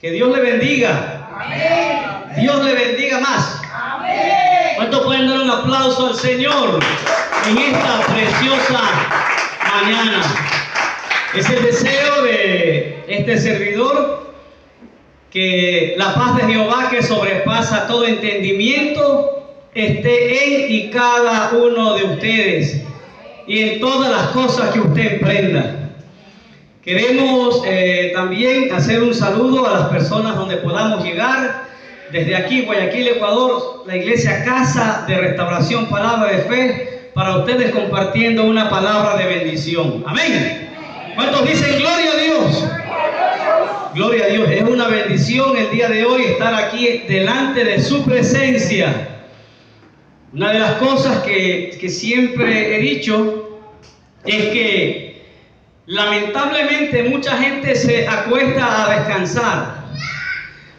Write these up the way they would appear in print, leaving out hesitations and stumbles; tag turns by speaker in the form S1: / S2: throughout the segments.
S1: Que Dios le bendiga.
S2: Amén.
S1: Dios le bendiga más.
S2: Amén.
S1: ¿Cuántos pueden dar un aplauso al Señor en esta preciosa mañana? Es el deseo de este servidor que la paz de Jehová, que sobrepasa todo entendimiento, esté en y cada uno de ustedes y en todas las cosas que usted emprenda. Queremos también hacer un saludo a las personas donde podamos llegar. Desde aquí, Guayaquil, Ecuador, la iglesia Casa de Restauración Palabra de Fe, para ustedes compartiendo una palabra de bendición. Amén. ¿Cuántos dicen gloria a Dios? Gloria a Dios. Es una bendición el día de hoy estar aquí delante de su presencia. Una de las cosas que siempre he dicho es que lamentablemente mucha gente se acuesta a descansar,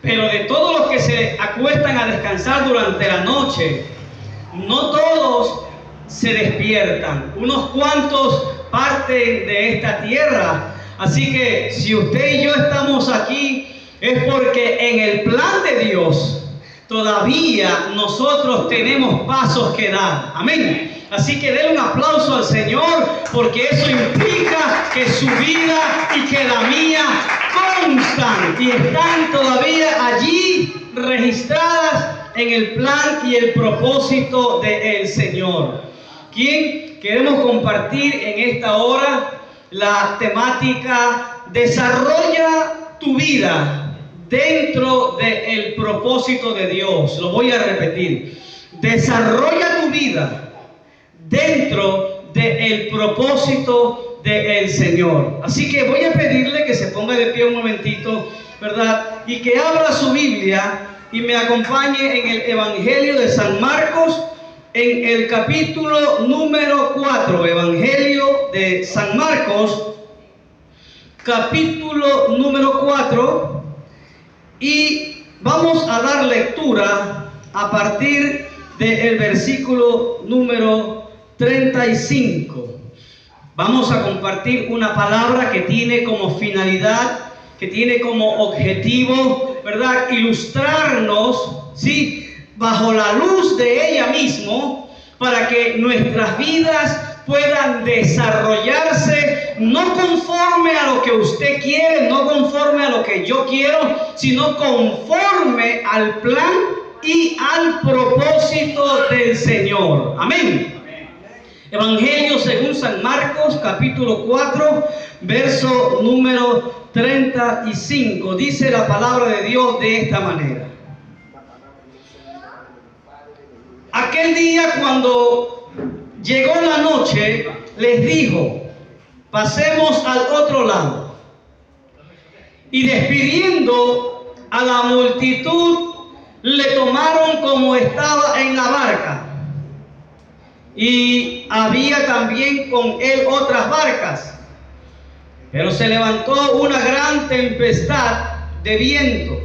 S1: pero de todos los que se acuestan a descansar durante la noche, no todos se despiertan. Unos cuantos parten de esta tierra. Así que si usted y yo estamos aquí es porque en el plan de Dios todavía nosotros tenemos pasos que dar. Amén. Así que denle un aplauso al Señor, porque eso implica que su vida y que la mía constan y están todavía allí registradas en el plan y el propósito del Señor. ¿Quién queremos compartir en esta hora la temática desarrolla tu vida dentro del propósito de Dios? Lo voy a repetir. Desarrolla tu vida dentro del propósito del Señor. Así que voy a pedirle que se ponga de pie un momentito, ¿verdad? Y que abra su Biblia y me acompañe en el Evangelio de San Marcos, en el capítulo número 4. Evangelio de San Marcos, capítulo número 4. Y vamos a dar lectura a partir del versículo número 35. Vamos a compartir una palabra que tiene como finalidad, que tiene como objetivo, ¿verdad?, ilustrarnos, ¿sí?, bajo la luz de ella mismo, para que nuestras vidas puedan desarrollarse no conforme a lo que usted quiere, no conforme a lo que yo quiero, sino conforme al plan y al propósito del Señor. Amén. Evangelio según San Marcos, capítulo 4, verso número 35. Dice la palabra de Dios de esta manera. Aquel día, cuando llegó la noche, les dijo: pasemos al otro lado. Y despidiendo a la multitud, le tomaron como estaba en la barca. Y había también con él otras barcas. Pero se levantó una gran tempestad de viento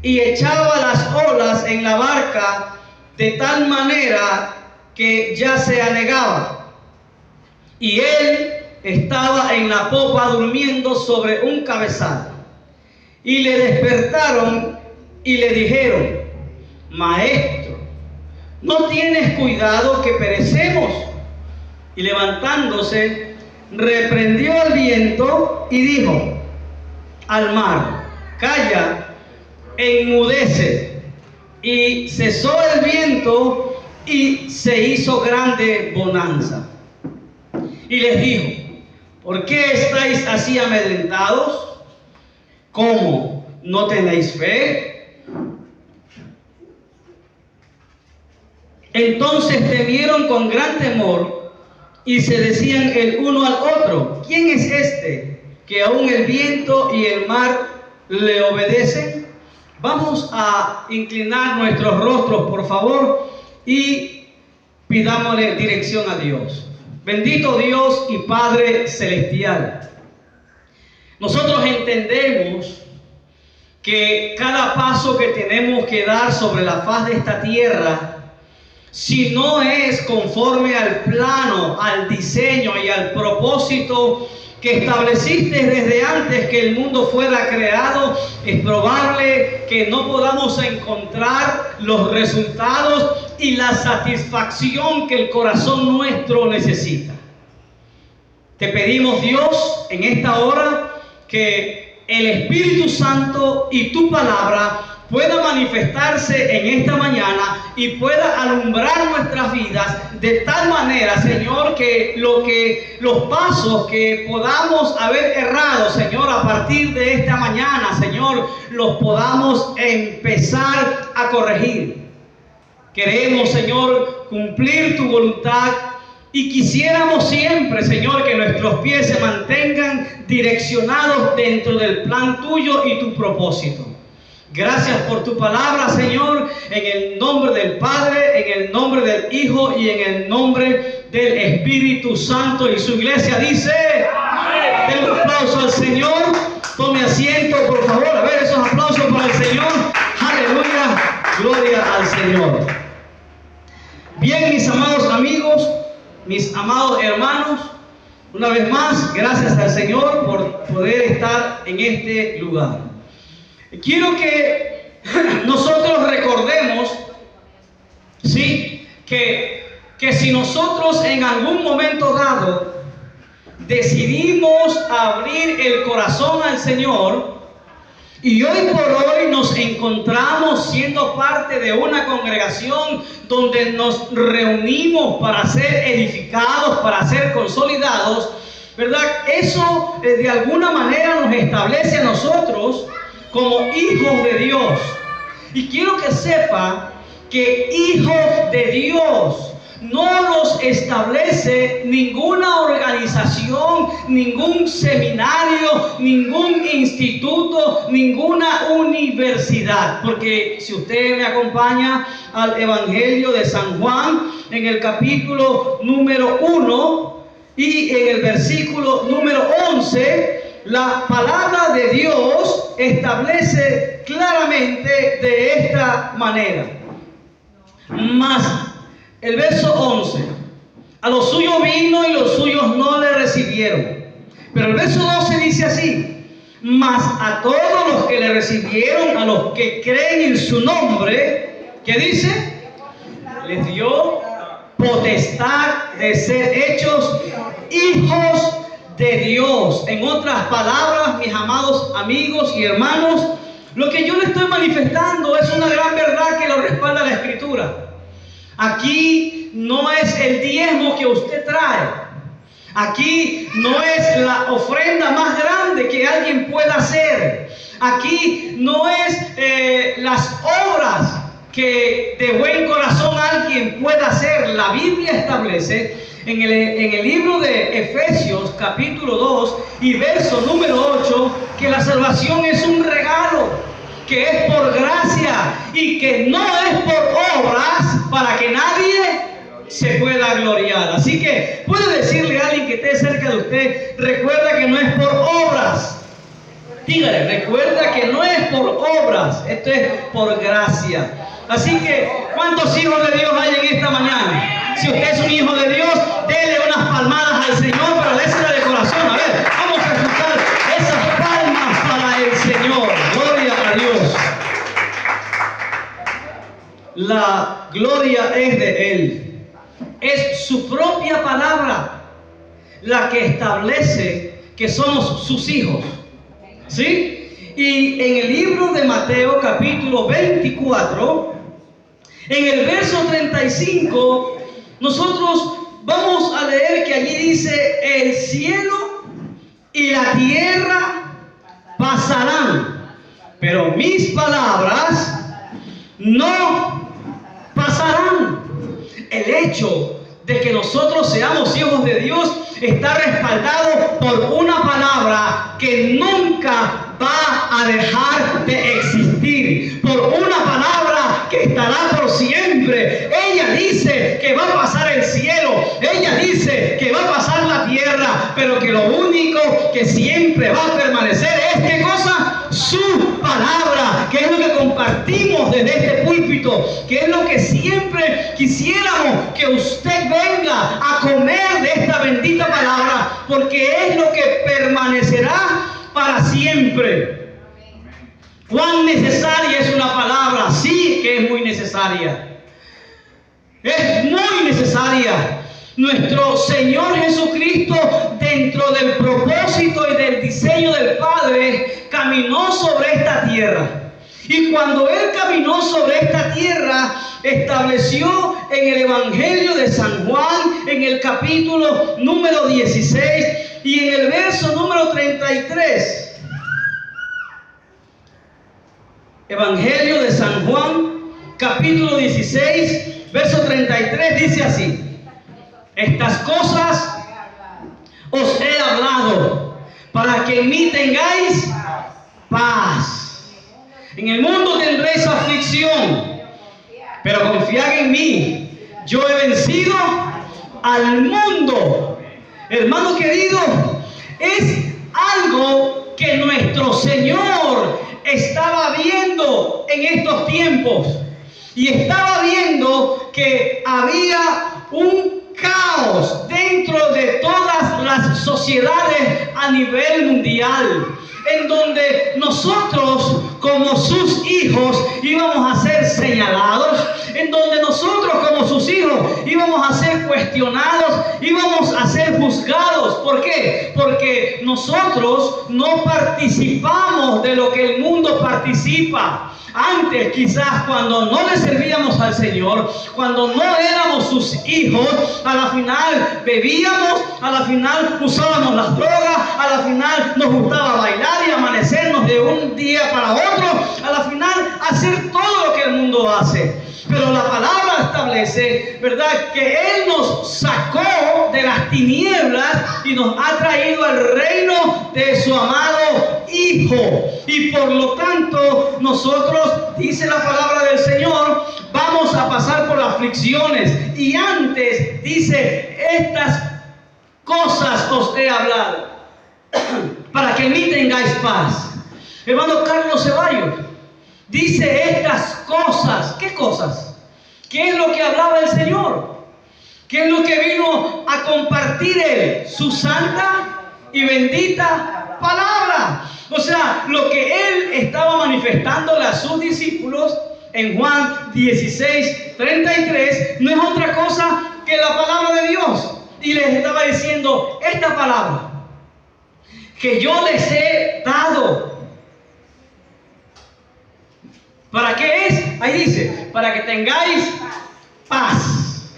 S1: y echaba las olas en la barca de tal manera que ya se anegaba. Y él estaba en la popa durmiendo sobre un cabezal. Y le despertaron y le dijeron: Maestro, ¿no tienes cuidado que perecemos? Y levantándose, reprendió al viento y dijo al mar: calla, enmudece. Y cesó el viento y se hizo grande bonanza. Y les dijo: ¿por qué estáis así amedrentados? ¿Cómo? ¿No tenéis fe? Entonces temieron con gran temor y se decían el uno al otro: ¿quién es este que aún el viento y el mar le obedecen? Vamos a inclinar nuestros rostros, por favor, y pidámosle dirección a Dios. Bendito Dios y Padre Celestial, nosotros entendemos que cada paso que tenemos que dar sobre la faz de esta tierra, si no es conforme al plano, al diseño y al propósito que estableciste desde antes que el mundo fuera creado, es probable que no podamos encontrar los resultados y la satisfacción que el corazón nuestro necesita. Te pedimos, Dios, en esta hora, que el Espíritu Santo y tu palabra pueda manifestarse en esta mañana y pueda alumbrar nuestras vidas de tal manera, Señor, que los pasos que podamos haber errado, Señor, a partir de esta mañana, Señor, los podamos empezar a corregir. Queremos, Señor, cumplir tu voluntad y quisiéramos siempre, Señor, que nuestros pies se mantengan direccionados dentro del plan tuyo y tu propósito. Gracias por tu palabra, Señor, en el nombre del Padre, en el nombre del Hijo y en el nombre del Espíritu Santo. Y su iglesia dice, den un aplauso al Señor. Tome asiento, por favor. A ver, esos aplausos para el Señor. Aleluya, gloria al Señor. Bien, mis amados amigos, mis amados hermanos, una vez más, gracias al Señor por poder estar en este lugar. Quiero que nosotros recordemos, ¿sí?, que si nosotros en algún momento dado decidimos abrir el corazón al Señor y hoy por hoy nos encontramos siendo parte de una congregación donde nos reunimos para ser edificados, para ser consolidados, ¿verdad? Eso de alguna manera nos establece a nosotros como hijos de Dios. Y quiero que sepa que hijos de Dios no los establece ninguna organización, ningún seminario, ningún instituto, ninguna universidad. Porque si usted me acompaña al Evangelio de San Juan, en el capítulo número 1 y en el versículo número 11, la palabra de Dios establece claramente de esta manera. Mas, el verso 11, a los suyos vino y los suyos no le recibieron. Pero el verso 12 dice así: mas a todos los que le recibieron, a los que creen en su nombre, ¿qué dice? Les dio potestad de ser hechos hijos de Dios. En otras palabras, mis amados amigos y hermanos, lo que yo le estoy manifestando es una gran verdad que lo respalda la Escritura. Aquí no es el diezmo que usted trae. Aquí no es la ofrenda más grande que alguien pueda hacer. Aquí no es las obras que de buen corazón alguien pueda hacer. La Biblia establece en el libro de Efesios capítulo 2 y verso número 8 que la salvación es un regalo, que es por gracia y que no es por obras para que nadie se pueda gloriar. Así que puede decirle a alguien que esté cerca de usted: recuerda que no es por obras. Dígale: recuerda que no es por obras, esto es por gracia. Así que, ¿cuántos hijos de Dios hay en esta mañana? Si usted es un hijo de Dios, dele unas palmadas al Señor, pero désela de corazón. A ver, vamos a escuchar esas palmas para el Señor. Gloria a Dios. La gloria es de Él. Es su propia palabra la que establece que somos sus hijos. ¿Sí? Y en el libro de Mateo capítulo 24, en el verso 35, nosotros vamos a leer que allí dice: el cielo y la tierra pasarán, pero mis palabras no pasarán. El hecho de que nosotros seamos hijos de Dios está respaldado por una palabra que nunca va a dejar de existir, por una palabra que estará por siempre. Ella dice que va a pasar el cielo, ella dice que va a pasar la tierra, pero que lo único que siempre va a permanecer es ¿qué cosa? Su palabra, que es lo que compartimos desde este púlpito Jesucristo, que es lo que siempre quisiéramos, que usted venga a comer de esta bendita palabra, porque es lo que permanecerá para siempre. ¿Cuán necesaria es una palabra? Sí que es muy necesaria. Es muy necesaria. Nuestro Señor Jesucristo, dentro del propósito y del diseño del Padre, caminó sobre esta tierra. Y cuando Él caminó sobre esta tierra, estableció en el Evangelio de San Juan, en el capítulo número 16 y en el verso número 33. Evangelio de San Juan, capítulo 16, verso 33, dice así: estas cosas os he hablado para que en mí tengáis paz. En el mundo tendréis aflicción, pero confiad en mí. Yo he vencido al mundo. Hermano querido, es algo que nuestro Señor estaba viendo en estos tiempos. Y estaba viendo que había un caos dentro de todas las sociedades a nivel mundial, en donde nosotros como sus hijos íbamos a ser señalados, en donde nosotros como sus hijos íbamos a ser cuestionados, íbamos a ser juzgados. ¿Por qué? Porque nosotros no participamos de lo que el mundo participa. Antes, quizás cuando no le servíamos al Señor, cuando no éramos sus hijos, a la final bebíamos, a la final usábamos las drogas, a la final nos gustaba bailar y amanecernos de un día para otro, a la final hacer todo lo que el mundo hace. Pero la palabra establece, ¿verdad?, que Él nos sacó de las tinieblas y nos ha traído al reino de su amado Hijo. Y por lo tanto, nosotros, dice la palabra del Señor, vamos a pasar por aflicciones. Y antes, dice, estas cosas os he hablado para que en mí tengáis paz. Hermano Carlos Ceballos dice estas cosas. ¿Qué cosas? ¿Qué es lo que hablaba el Señor? ¿Qué es lo que vino a compartir Él? Su santa y bendita palabra. O sea, lo que Él estaba manifestándole a sus discípulos en Juan 16, 33, no es otra cosa que la palabra de Dios. Y les estaba diciendo, esta palabra que yo les he dado, ¿para qué es? Ahí dice, para que tengáis paz.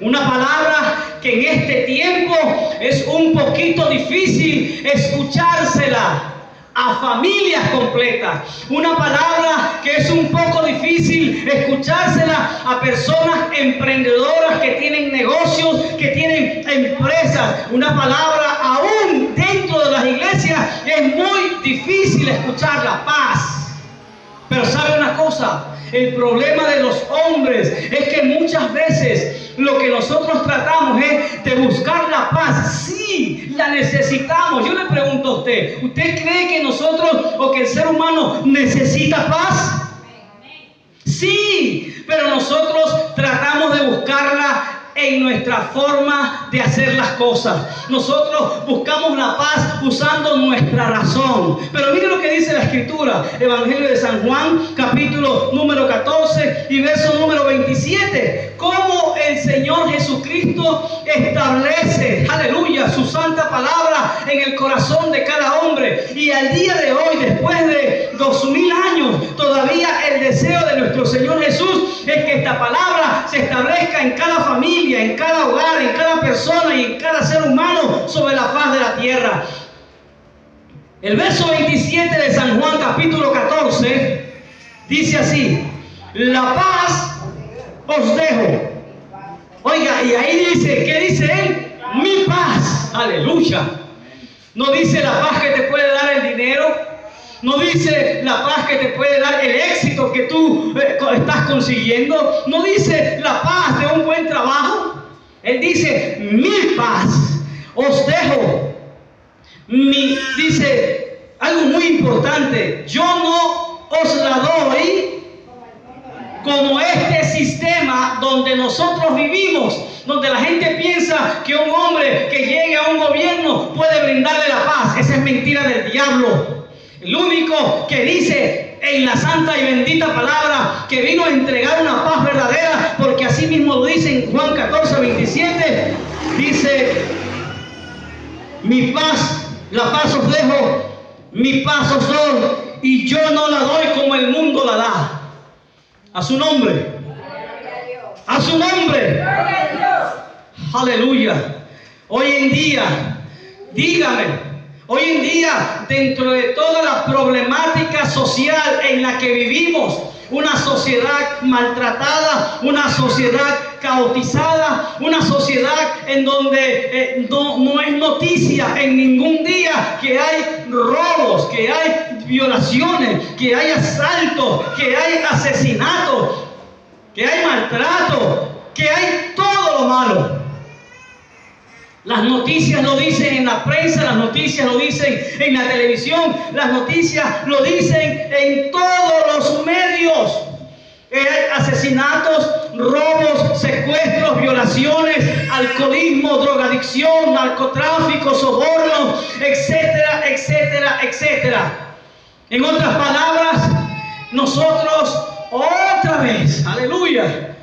S1: Una palabra que en este tiempo es un poquito difícil escuchársela a familias completas. Una palabra que es un poco difícil escuchársela a personas emprendedoras que tienen negocios, que tienen empresas. Una palabra aún dentro de las iglesias es muy difícil escucharla, paz. Pero ¿sabe una cosa? El problema de los hombres es que muchas veces lo que nosotros tratamos es de buscar la paz. Sí, la necesitamos. Yo le pregunto a usted, ¿usted cree que nosotros o que el ser humano necesita paz? Sí, pero nosotros tratamos de buscarla en nuestra forma de hacer las cosas. Nosotros buscamos la paz usando nuestra razón. Pero mire lo que dice la Escritura, Evangelio de San Juan, capítulo número 14 y verso número 27. Cómo el Señor Jesucristo establece, aleluya, su santa palabra en el corazón de cada hombre. Y al día de hoy, después de 2000 años, todavía el deseo de nuestro Señor Jesús es que esta palabra se establezca en cada familia, en cada hogar, en cada persona y en cada ser humano sobre la faz de la tierra. El verso 27 de San Juan capítulo 14 dice así: la paz os dejo. Oiga, y ahí dice, ¿qué dice él? Mi paz. Aleluya. No dice la paz que te puede dar el dinero. No dice la paz que te puede dar el éxito que tú estás consiguiendo. No dice la paz de un buen trabajo. Él dice, mi paz os dejo. Dice algo muy importante. Yo no os la doy como es sistema donde nosotros vivimos, donde la gente piensa que un hombre que llegue a un gobierno puede brindarle la paz. Esa es mentira del diablo. El único que dice en la santa y bendita palabra que vino a entregar una paz verdadera, porque así mismo lo dice en Juan 14:27, dice: mi paz, la paz os dejo, mi paz os doy, y yo no la doy como el mundo la da. A su nombre. A su nombre. Aleluya. Hoy en día, dígame, hoy en día, dentro de toda la problemática social en la que vivimos, una sociedad maltratada, una sociedad caotizada, una sociedad en donde no es noticia en ningún día que hay robos, que hay violaciones, que hay asaltos, que hay asesinatos, que hay maltrato, que hay todo lo malo. Las noticias lo dicen en la prensa, las noticias lo dicen en la televisión, las noticias lo dicen en todos los medios. Asesinatos, robos, secuestros, violaciones, alcoholismo, drogadicción, narcotráfico, soborno, etcétera, etcétera, etcétera. En otras palabras, nosotros otra vez, aleluya,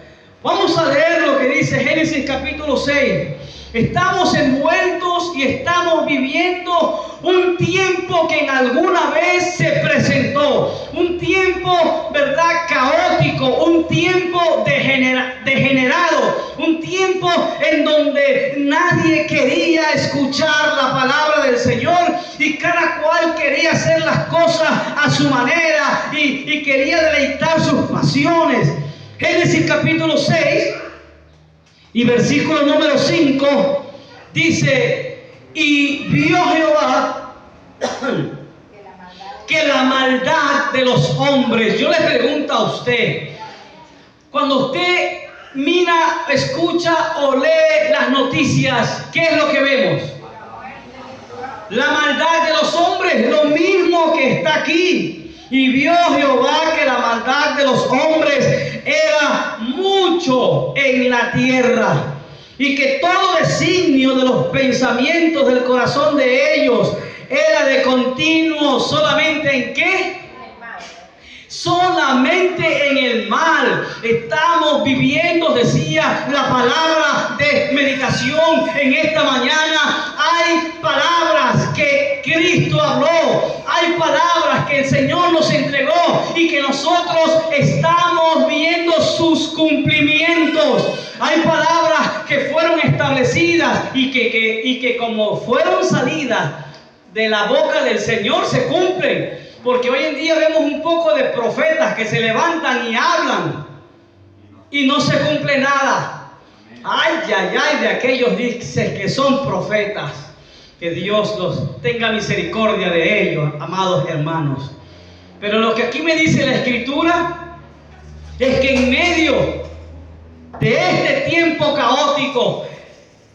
S1: vamos a leer lo que dice Génesis capítulo 6. Estamos envueltos y estamos viviendo un tiempo que en alguna vez se presentó. Un tiempo, ¿verdad?, caótico. Un tiempo degenerado. Un tiempo en donde nadie quería escuchar la palabra del Señor. Y cada cual quería hacer las cosas a su manera. Y quería deleitar sus pasiones. Génesis capítulo 6. Y versículo número 5 dice: y vio Jehová que la maldad de los hombres. Yo le pregunto a usted, cuando usted mira, escucha o lee las noticias, ¿qué es lo que vemos? La maldad de los hombres, lo mismo que está aquí. Y vio Jehová que la maldad de los hombres era mucho en la tierra, y que todo designio de los pensamientos del corazón de ellos era de continuo solamente ¿en qué? Solamente en el mal. Estamos viviendo, decía la palabra de meditación en esta mañana. Hay palabras que Cristo habló, hay palabras que el Señor nos entregó y que nosotros estamos viendo sus cumplimientos. Hay palabras que fueron establecidas y que como fueron salidas de la boca del Señor se cumplen. Porque hoy en día vemos un poco de profetas que se levantan y hablan y no se cumple nada. Ay, ay, ay de aquellos dicen que son profetas. Que Dios los tenga misericordia de ellos, amados hermanos. Pero lo que aquí me dice la Escritura es que en medio de este tiempo caótico,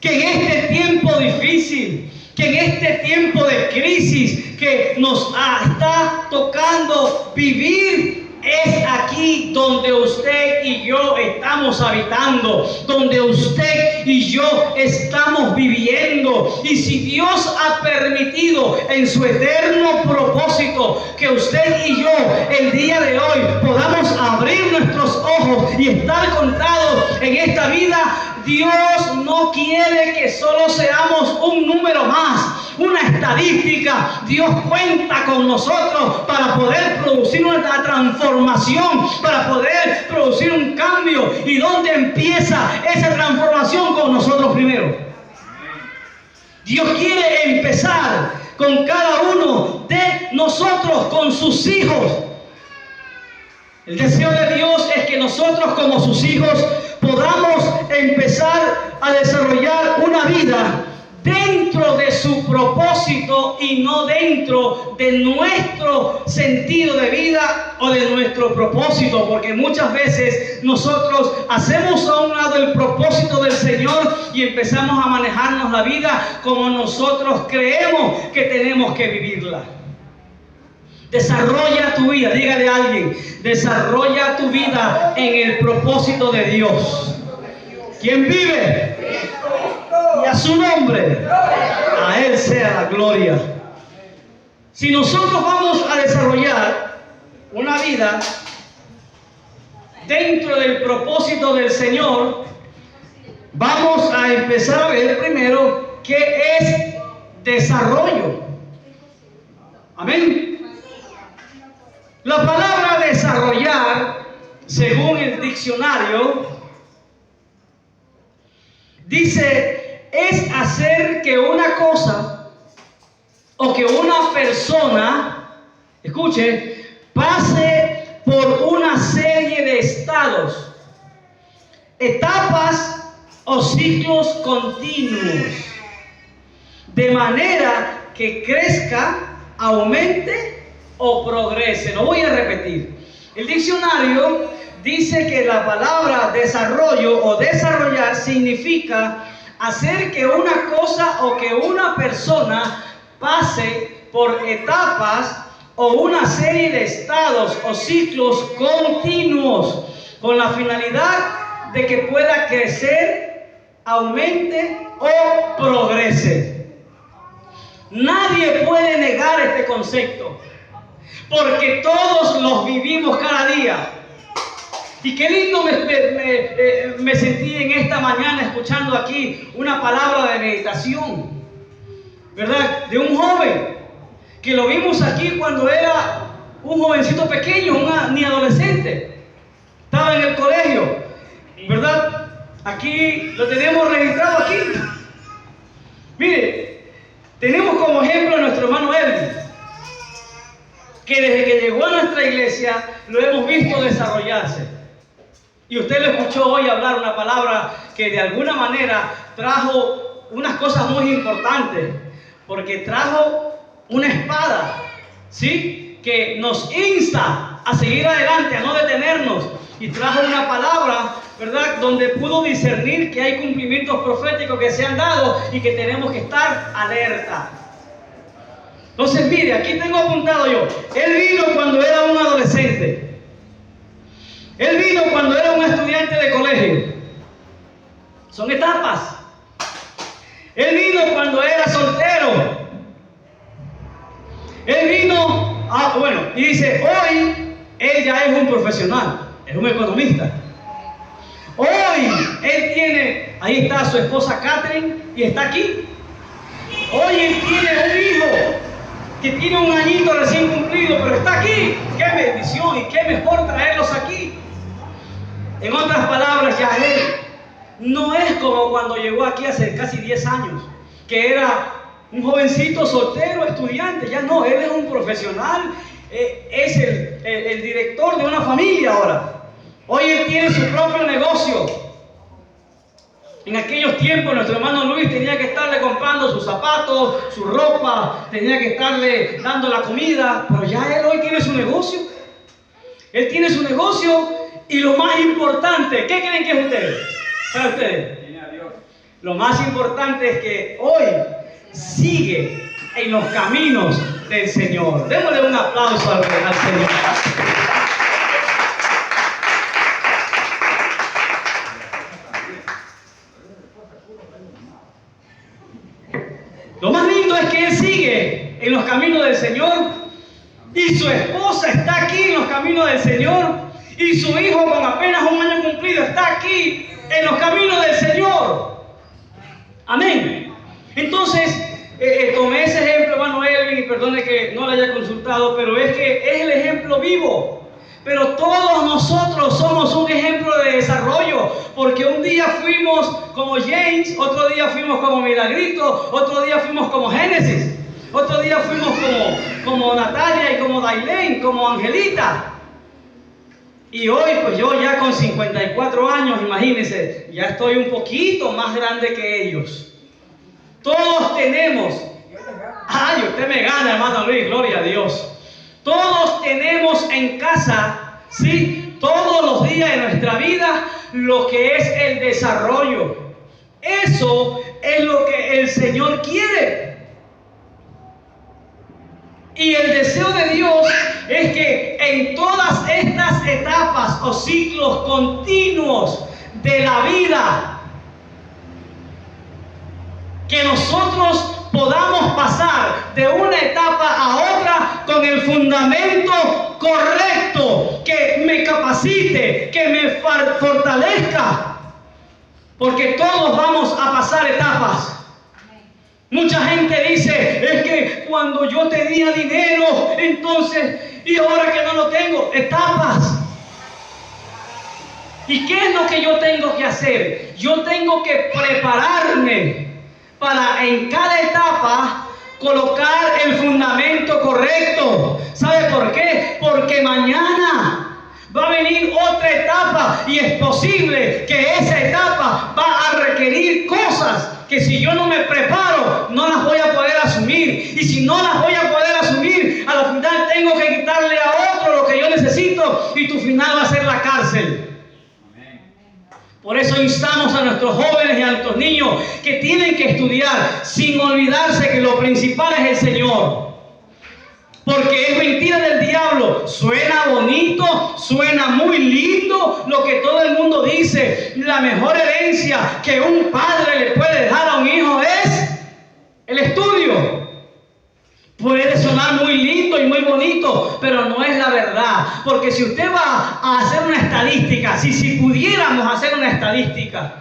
S1: que en este tiempo difícil, que en este tiempo de crisis que nos está tocando vivir, es aquí donde usted y yo estamos habitando, donde usted y yo estamos viviendo. Y si Dios ha permitido en su eterno propósito que usted y yo el día de hoy podamos abrir nuestros ojos y estar contados en esta vida, Dios no quiere que solo seamos un número más, una estadística. Dios cuenta con nosotros para poder producir una transformación, para poder producir un cambio. ¿Y dónde empieza esa transformación? Con nosotros primero. Dios quiere empezar con cada uno de nosotros, con sus hijos. El deseo de Dios es que nosotros como sus hijos podamos empezar a desarrollar una vida dentro de su propósito y no dentro de nuestro sentido de vida o de nuestro propósito, porque muchas veces nosotros hacemos a un lado el propósito del Señor y empezamos a manejarnos la vida como nosotros creemos que tenemos que vivirla. Desarrolla tu vida, dígale a alguien, desarrolla tu vida en el propósito de Dios. ¿Quién vive? Y a su nombre, a Él sea la gloria. Si nosotros vamos a desarrollar una vida dentro del propósito del Señor, vamos a empezar a ver primero qué es desarrollo. Amén. La palabra desarrollar, según el diccionario, dice, es hacer que una cosa o que una persona, escuche, pase por una serie de estados, etapas o ciclos continuos, de manera que crezca, aumente o progrese. Lo voy a repetir. El diccionario dice que la palabra desarrollo o desarrollar significa hacer que una cosa o que una persona pase por etapas o una serie de estados o ciclos continuos con la finalidad de que pueda crecer, aumente o progrese. Nadie puede negar este concepto, porque todos los vivimos cada día. Y qué lindo me sentí en esta mañana escuchando aquí una palabra de meditación, ¿verdad? De un joven que lo vimos aquí cuando era un jovencito pequeño, ni adolescente. Estaba en el colegio, ¿verdad? Aquí lo tenemos registrado aquí. Mire, tenemos como ejemplo a nuestro hermano Elvin, que desde que llegó a nuestra iglesia lo hemos visto desarrollarse. Y usted lo escuchó hoy hablar una palabra que de alguna manera trajo unas cosas muy importantes, porque trajo una espada, ¿sí? Que nos insta a seguir adelante, a no detenernos, y trajo una palabra, ¿verdad?, donde pudo discernir que hay cumplimientos proféticos que se han dado y que tenemos que estar alerta. Entonces, mire, aquí tengo apuntado yo. Él vino cuando era un adolescente. Él vino cuando era un estudiante de colegio. Son etapas. Él vino cuando era soltero. Él vino, y dice, hoy él ya es un profesional, es un economista. Hoy él tiene, ahí está su esposa Catherine y está aquí. Hoy él tiene un hijo que tiene un añito recién cumplido, pero está aquí. ¡Qué bendición! Y qué mejor traerlos aquí. En otras palabras, ya él no es como cuando llegó aquí hace casi 10 años, que era un jovencito soltero, estudiante. Ya no, él es un profesional, es el director de una familia ahora. Hoy él tiene su propio negocio. En aquellos tiempos nuestro hermano Luis tenía que estarle comprando sus zapatos, su ropa, tenía que estarle dando la comida, pero ya él hoy tiene su negocio. Él tiene su negocio y lo más importante, ¿qué creen que es ustedes? Para ustedes. Lo más importante es que hoy sigue en los caminos del Señor. Démosle un aplauso al Señor. Lo más lindo es que él sigue en los caminos del Señor y su esposa está aquí en los caminos del Señor y su hijo con apenas un año cumplido está aquí en los caminos del Señor. Amén. Entonces, tomé ese ejemplo, hermano Elvin, y perdone que no lo haya consultado, pero es que es el ejemplo vivo. Pero todos nosotros somos un ejemplo de desarrollo, porque un día fuimos como James, otro día fuimos como Milagrito, otro día fuimos como Génesis, otro día fuimos como Natalia y como Dailén, como Angelita. Y hoy, pues yo ya con 54 años, imagínense, ya estoy un poquito más grande que ellos. Todos tenemos, ay, usted me gana, hermano Luis, gloria a Dios. Todos tenemos en casa, sí, todos los días de nuestra vida, lo que es el desarrollo. Eso es lo que el Señor quiere. Y el deseo de Dios es que en todas estas etapas o ciclos continuos de la vida, que nosotros podamos pasar de una etapa a otra con el fundamento correcto, que me capacite, que me fortalezca, porque todos vamos a pasar etapas. Mucha gente dice, es que cuando yo tenía dinero, entonces, y ahora que no lo tengo, etapas. ¿Y qué es lo que yo tengo que hacer? Yo tengo que prepararme para en cada etapa colocar el fundamento correcto. ¿Sabe por qué? Porque mañana va a venir otra etapa y es posible que esa etapa va a requerir cosas que si yo no me preparo no las voy a poder asumir, y si no las voy a poder asumir, a la final tengo que quitarle a otro lo que yo necesito y tu final va a ser la cárcel. Por eso instamos a nuestros jóvenes y a nuestros niños que tienen que estudiar sin olvidarse que lo principal es el Señor. Porque es mentira del diablo. Suena bonito, suena muy lindo lo que todo el mundo dice. La mejor herencia que un padre le puede dejar a un hijo es el estudio. Puede sonar muy lindo y muy bonito, pero no es la verdad. Porque si usted va a hacer una estadística, si pudiéramos hacer una estadística,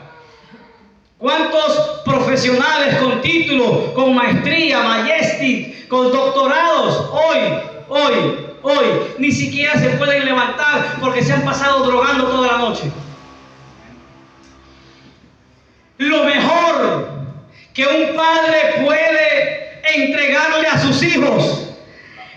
S1: ¿cuántos profesionales con título, con maestría, majestic, con doctorados, hoy, ni siquiera se pueden levantar porque se han pasado drogando toda la noche? Lo mejor que un padre puede entregarle a sus hijos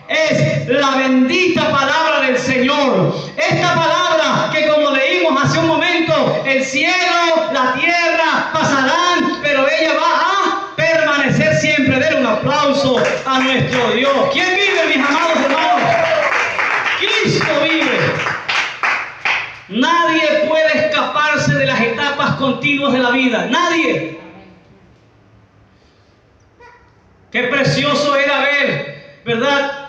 S1: es la bendita palabra del Señor. Esta palabra que, como leímos hace un momento, el cielo, la tierra pasarán, pero ella va a permanecer siempre. Den un aplauso a nuestro Dios. ¿Quién vive, mis amados hermanos? Cristo vive. Nadie puede escaparse de las etapas continuas de la vida. Nadie. Qué precioso era ver, ¿verdad?,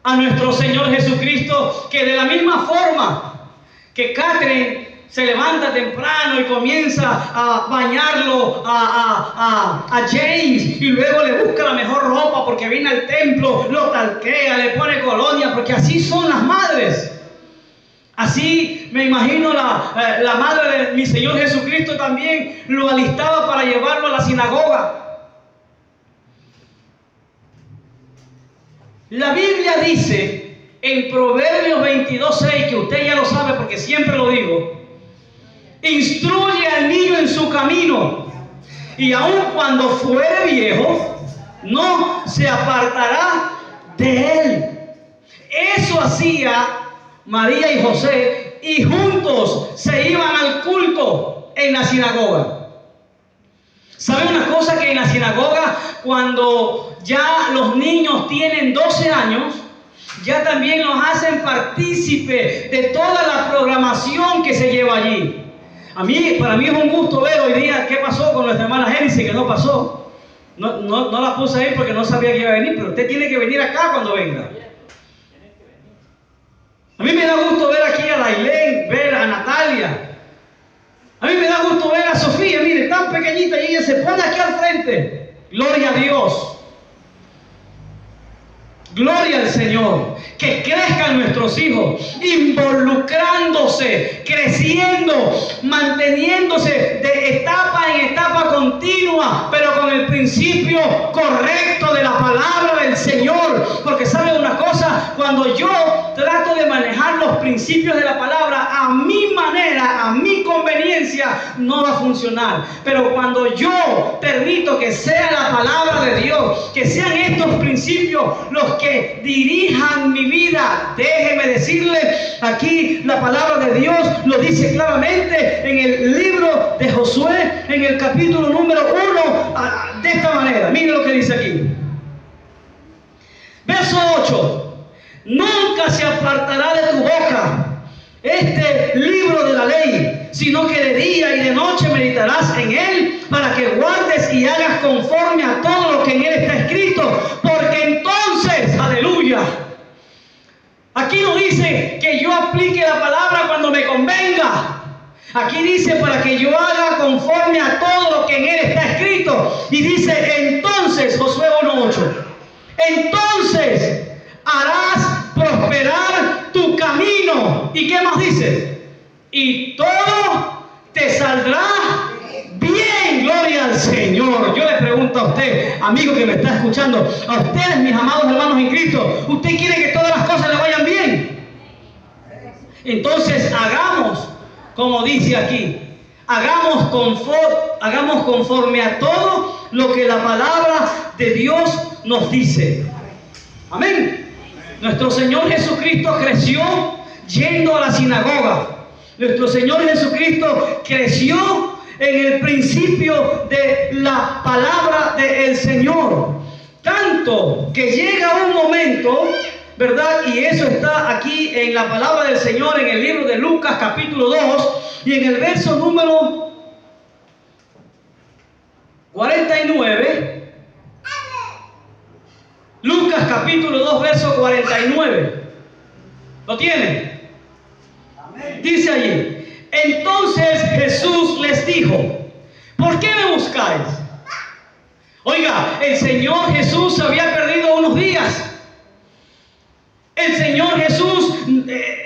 S1: a nuestro Señor Jesucristo, que de la misma forma que Catherine se levanta temprano y comienza a bañarlo a James, y luego le busca la mejor ropa porque viene al templo, lo talquea, le pone colonia, porque así son las madres. Así me imagino la madre de mi Señor Jesucristo también lo alistaba para llevarlo a la sinagoga. La Biblia dice en Proverbios 22:6, que usted ya lo sabe porque siempre lo digo: instruye al niño en su camino, y aun cuando fuere viejo, no se apartará de él. Eso hacía María y José, y juntos se iban al culto en la sinagoga. ¿Sabe una cosa? Que en la sinagoga, cuando ya los niños tienen 12 años, ya también los hacen partícipe de toda la programación que se lleva allí. Para mí es un gusto ver hoy día qué pasó con nuestra hermana Génesis, que no pasó. No la puse ahí porque no sabía que iba a venir, pero usted tiene que venir acá cuando venga. A mí me da gusto ver aquí a Lailén, ver a Natalia. A mí me da gusto ver a Sofía, mire, tan pequeñita, y ella se pone aquí al frente. Gloria a Dios. Gloria al Señor. Que crezcan nuestros hijos, involucrándose, creciendo, manteniéndose de etapa en etapa continua, pero con el principio correcto de la palabra del Señor. Porque sabe una cosa, cuando yo trato de manejar los principios de la palabra a mi manera, a mi conveniencia, no va a funcionar. Pero cuando yo permito que sea la palabra de Dios, que sean estos principios los que dirijan mi vida, déjeme decirle, aquí la palabra de Dios lo dice claramente en el libro de Josué, en el capítulo número 1, de esta manera. Mire lo que dice aquí. Verso 8: nunca se apartará de tu boca este libro de la ley, sino que de día y de noche meditarás en él, para que guardes y hagas conforme a todo lo que en él está escrito, porque entonces, aleluya, Aquí no dice que yo aplique la palabra cuando me convenga. Aquí dice para que yo haga conforme a todo lo que en él está escrito. Y dice entonces, Josué 1:8, entonces harás prosperar tu camino. ¿Y qué más dice? Y todo te saldrá bien. Gloria al Señor. Yo le pregunto a usted, amigo que me está escuchando, a ustedes, mis amados hermanos en Cristo, ¿usted quiere que todas las cosas le vayan bien? Entonces hagamos como dice aquí, hagamos conforme a todo lo que la palabra de Dios nos dice. Amén. Nuestro Señor Jesucristo creció yendo a la sinagoga. Nuestro Señor Jesucristo creció en el principio de la palabra del Señor. Tanto que llega un momento, ¿verdad? Y eso está aquí en la palabra del Señor en el libro de Lucas capítulo 2 y en el verso número 49. Lucas capítulo 2 verso 49. ¿Lo tienen? Dice allí, entonces Jesús les dijo, ¿por qué me buscáis? Oiga, el Señor Jesús se había perdido unos días. El Señor Jesús,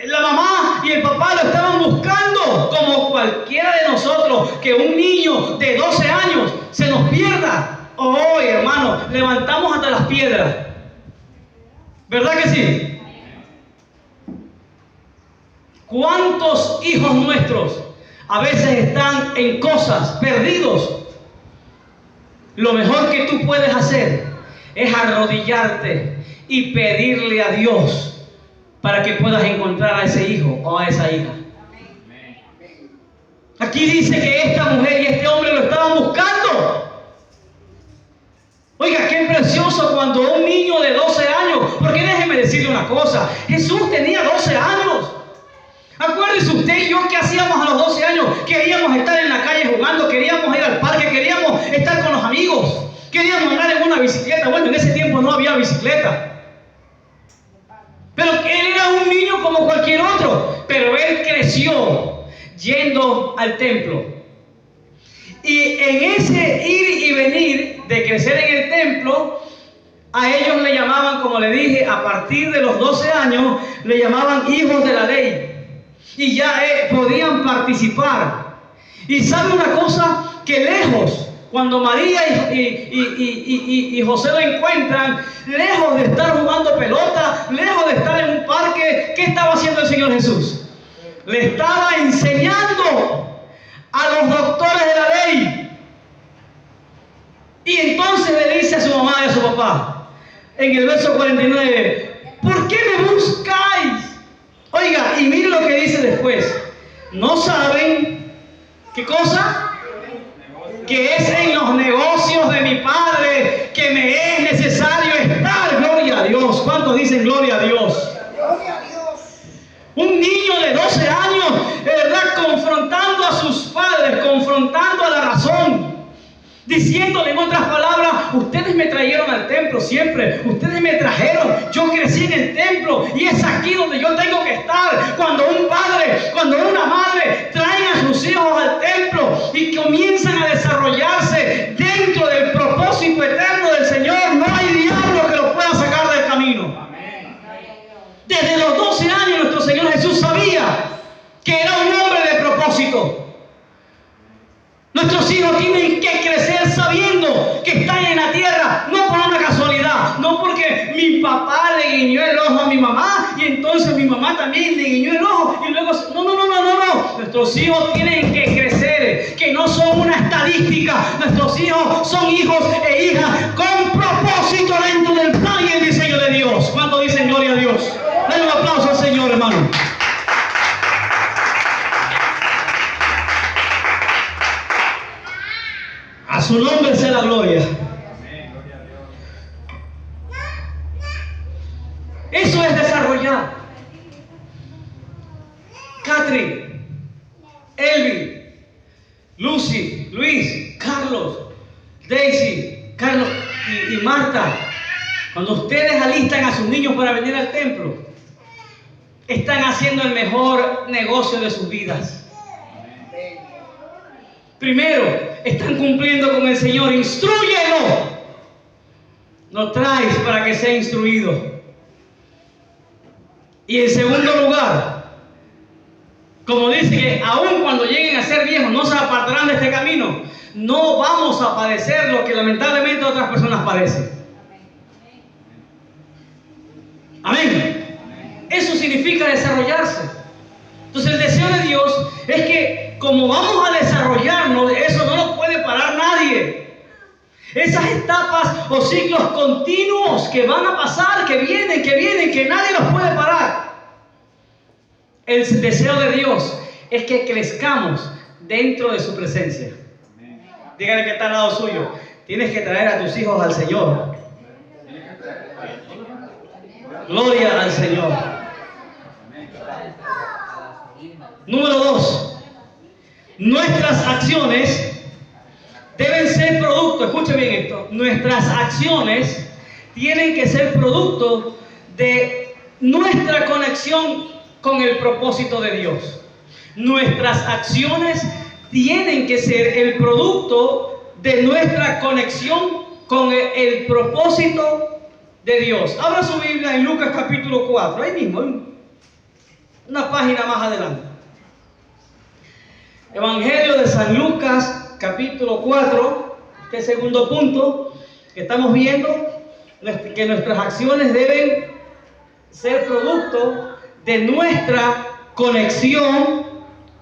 S1: la mamá y el papá lo estaban buscando como cualquiera de nosotros, que un niño de 12 años se nos pierda. Oh, hermano, levantamos hasta las piedras. ¿Verdad que sí? ¿Cuántos hijos nuestros a veces están en cosas, perdidos? Lo mejor que tú puedes hacer es arrodillarte y pedirle a Dios para que puedas encontrar a ese hijo o a esa hija. Aquí dice que esta mujer y este hombre lo estaban buscando. Oiga, qué precioso cuando un niño de 12 años, porque déjeme decirle una cosa, Jesús tenía 12 años. Acuérdese usted y yo qué hacíamos a los 12 años. Queríamos estar en la calle jugando, queríamos ir al parque, queríamos estar con los amigos, queríamos andar en una bicicleta. Bueno, en ese tiempo no había bicicleta, pero él era un niño como cualquier otro, pero él creció yendo al templo. Y en ese ir y venir de crecer en el templo, a ellos le llamaban, como le dije, a partir de los 12 años, le llamaban hijos de la ley. Y ya podían participar. Y sabe una cosa, que lejos, cuando María y José lo encuentran, lejos de estar jugando pelota, lejos de estar en un parque, ¿qué estaba haciendo el Señor Jesús? Le estaba enseñando a los doctores de la ley. Y entonces le dice a su mamá y a su papá, en el verso 49, ¿por qué me buscáis? Oiga, y mire lo que dice después. ¿No saben qué cosa? Que es en los negocios de mi Padre que me es necesario estar. Gloria a Dios. ¿Cuántos dicen gloria a Dios?
S2: Gloria a Dios.
S1: Un niño de 12 años, ¿verdad? Confrontando a sus padres, confrontando a la razón. Diciéndole en otras palabras, ustedes me trajeron al templo siempre, ustedes me trajeron, yo crecí en el templo y es aquí donde yo tengo que estar. Cuando un padre, cuando una madre traen a sus hijos al templo y comienzan a desarrollarse dentro del propósito eterno del Señor, no hay diablo que los pueda sacar del camino. Desde los 12 años nuestro Señor Jesús sabía que era un hombre de propósito. Nuestros hijos tienen que crecer sabiendo que están en la tierra, no por una casualidad, no porque mi papá le guiñó el ojo a mi mamá y entonces mi mamá también le guiñó el ojo y luego... No. Nuestros hijos tienen que crecer, que no son una estadística. Nuestros hijos son hijos e hijas con propósito dentro del plan y el diseño de Dios. ¿Cuánto dicen gloria a Dios? Denle un aplauso al Señor, hermano. A su nombre sea la gloria. Eso es desarrollar. Catherine, Elvin, Lucy, Luis, Carlos, Daisy, Carlos y Marta, cuando ustedes alistan a sus niños para venir al templo, están haciendo el mejor negocio de sus vidas. Primero, están cumpliendo con el Señor. Instrúyelo. Lo traes para que sea instruido. Y en segundo lugar, como dice que aun cuando lleguen a ser viejos no se apartarán de este camino. No vamos a padecer lo que lamentablemente otras personas padecen. Amén. Eso significa desarrollarse. Entonces el deseo de Dios es que como vamos a desarrollarnos, eso no nos puede parar nadie. Esas etapas o ciclos continuos que van a pasar, que vienen, que nadie los puede parar. El deseo de Dios es que crezcamos dentro de su presencia. Dígale que está al lado suyo. Tienes que traer a tus hijos al Señor. Gloria al Señor. Número 2. Nuestras acciones deben ser producto. Escuche bien esto. Nuestras acciones tienen que ser producto de nuestra conexión con el propósito de Dios. Nuestras acciones tienen que ser el producto de nuestra conexión con el propósito de Dios. Abra su Biblia en Lucas capítulo 4, ahí mismo, una página más adelante. Evangelio de San Lucas capítulo 4, este segundo punto que estamos viendo, que nuestras acciones deben ser producto de nuestra conexión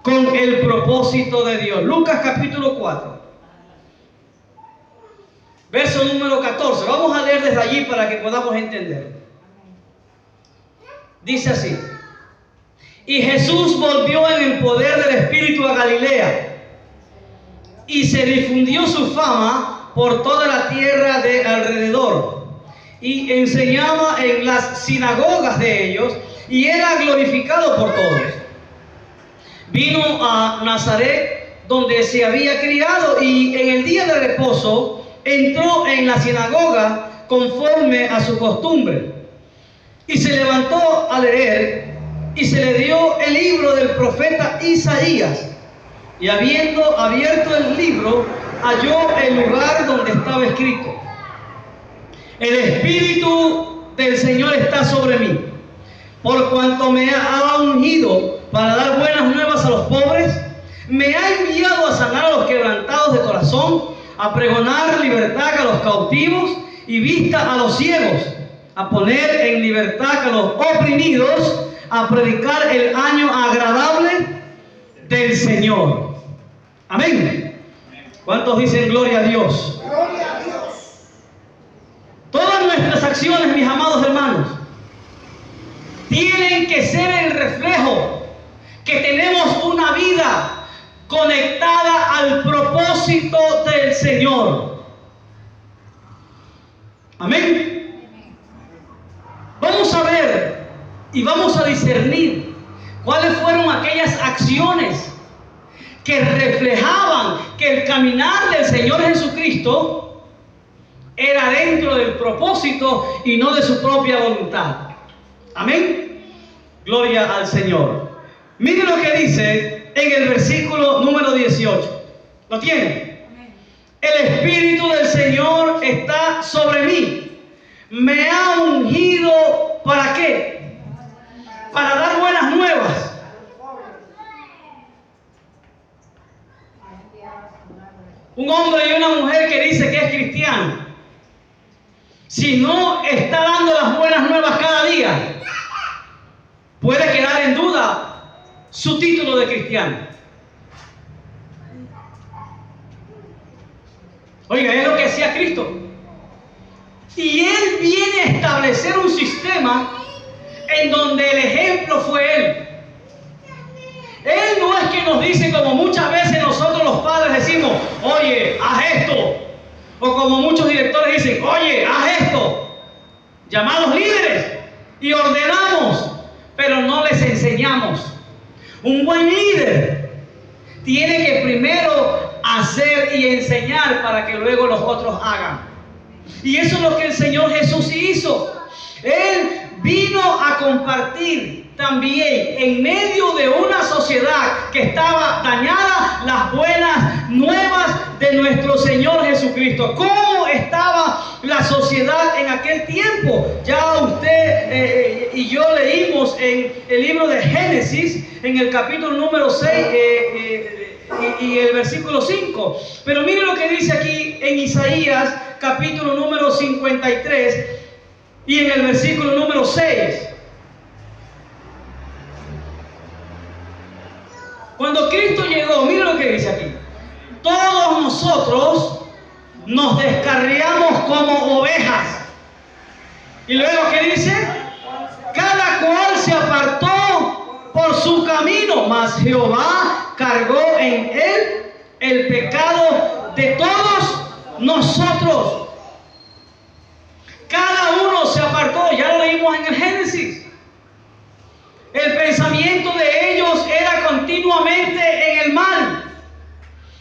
S1: con el propósito de Dios. Lucas capítulo 4, verso número 14. Vamos a leer desde allí para que podamos entender. Dice así: y Jesús volvió en el poder del Espíritu a Galilea, y se difundió su fama por toda la tierra de alrededor, y enseñaba en las sinagogas de ellos, y era glorificado por todos. Vino a Nazaret, donde se había criado, y en el día de reposo entró en la sinagoga conforme a su costumbre, y se levantó a leer, y se le dio el libro del profeta Isaías, y habiendo abierto el libro, halló el lugar donde estaba escrito: el Espíritu del Señor está sobre mí, por cuanto me ha ungido para dar buenas nuevas a los pobres, me ha enviado a sanar a los quebrantados de corazón, a pregonar libertad a los cautivos y vista a los ciegos, a poner en libertad a los oprimidos, a predicar el año agradable del Señor. Amén. ¿Cuántos dicen gloria a Dios?
S2: Gloria a Dios.
S1: Todas nuestras acciones, mis amados hermanos, tienen que ser el reflejo que tenemos una vida conectada al propósito del Señor. Amén. Vamos a ver y vamos a discernir cuáles fueron aquellas acciones que reflejaban que el caminar del Señor Jesucristo era dentro del propósito y no de su propia voluntad. Amén. Gloria al Señor. Miren lo que dice en el versículo número 18. ¿Lo tienen? El Espíritu del Señor está sobre mí. Me ha ungido, ¿para qué? Para dar buenas nuevas. Un hombre y una mujer que dice que es cristiano, si no está dando las buenas nuevas cada día, puede quedar en duda su título de cristiano. Oiga, es lo que hacía Cristo. Y Él viene a establecer un sistema en donde el ejemplo fue Él. Él no es que nos dice, como muchas veces nosotros los padres decimos: oye, haz esto. O como muchos directores dicen: oye, haz esto. Llamados líderes y ordenamos, pero no les enseñamos. Un buen líder tiene que primero hacer y enseñar para que luego los otros hagan. Y eso es lo que el Señor Jesús hizo. Él vino a compartir también en medio de una sociedad que estaba dañada, las buenas nuevas de nuestro Señor Jesucristo. ¿Cómo estaba la sociedad en aquel tiempo? Ya usted y yo leímos en el libro de Génesis, en el capítulo número 6 y el versículo 5. Pero mire lo que dice aquí en Isaías, capítulo número 53 y en el versículo número 6. Cuando Cristo llegó, mire lo que dice aquí: todos nosotros nos descarriamos como ovejas. Y luego, ¿qué dice? Cada cual se apartó por su camino, mas Jehová cargó en él el pecado de todos nosotros. Cada uno se apartó, ya lo leímos en el Génesis. El pensamiento de ellos era continuamente en el mal.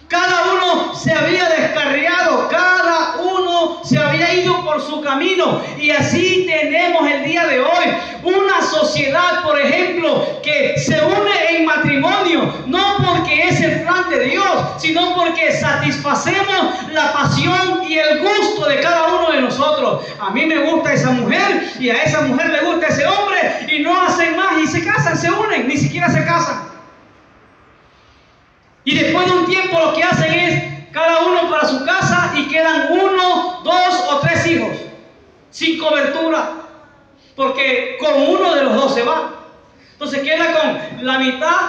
S1: Cada uno se había descarriado, cada uno se había ido por su camino. Y así tenemos el día de hoy una sociedad, por ejemplo, que se une en matrimonio, no porque es el plan de Dios, sino porque satisfacemos la pasión y el gusto de cada uno de nosotros. A mí me gusta esa mujer y a esa mujer le gusta ese hombre, y no hacen más y se casan, se unen, ni siquiera se casan. Y después de un tiempo lo que hacen es cada uno para su casa y quedan 1, 2 o 3 hijos sin cobertura, porque con uno de los dos se va. Entonces queda con la mitad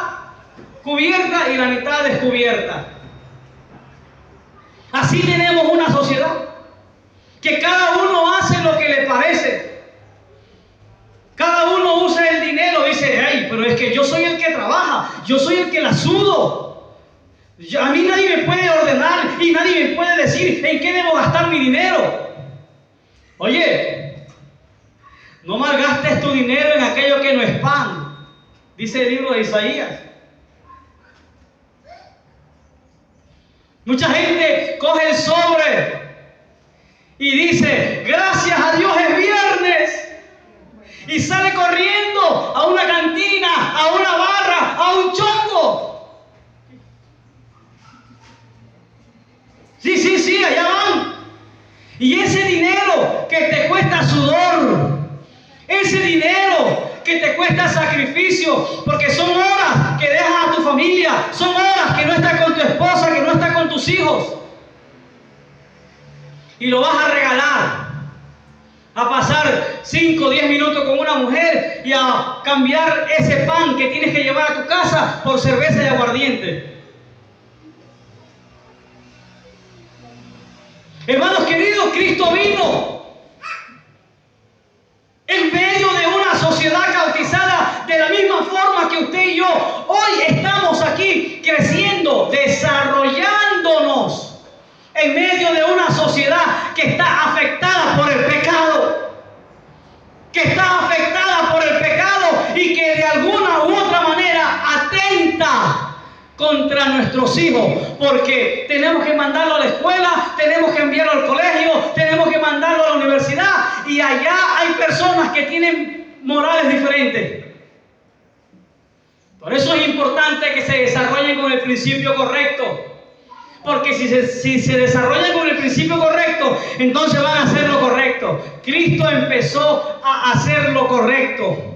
S1: cubierta y la mitad descubierta. Así tenemos una sociedad que cada uno hace lo que le parece. Cada uno usa el dinero, dice: hey, pero es que yo soy el que trabaja, yo soy el que la sudo. A mí nadie me puede ordenar y nadie me puede decir en qué debo gastar mi dinero. Oye, no malgastes tu dinero en aquello que no es pan, dice el libro de Isaías. Mucha gente coge el sobre y dice: gracias a Dios es viernes, y sale corriendo a una cantina, a una barra, a un chongo. Sí, allá van. Y ese dinero que te cuesta sudor, ese dinero que te cuesta sacrificio, porque son horas que dejas a tu familia, son horas que no estás con tu esposa, que no estás con tus hijos, y lo vas a regalar a pasar 5 o 10 minutos con una mujer y a cambiar ese pan que tienes que llevar a tu casa por cerveza y aguardiente. Hermanos queridos, Cristo vino en medio de una sociedad cautizada de la misma forma que usted y yo. Hoy estamos aquí creciendo, desarrollándonos en medio de una sociedad que está afectada por el pecado, y que de alguna u otra manera atenta contra nuestros hijos, porque tenemos que mandarlo a la escuela, tenemos que enviarlo al colegio, tenemos que mandarlo a la universidad, y allá hay personas que tienen morales diferentes. Por eso es importante que se desarrollen con el principio correcto, porque si se desarrollan con el principio correcto, entonces van a hacer lo correcto. Cristo empezó a hacer lo correcto.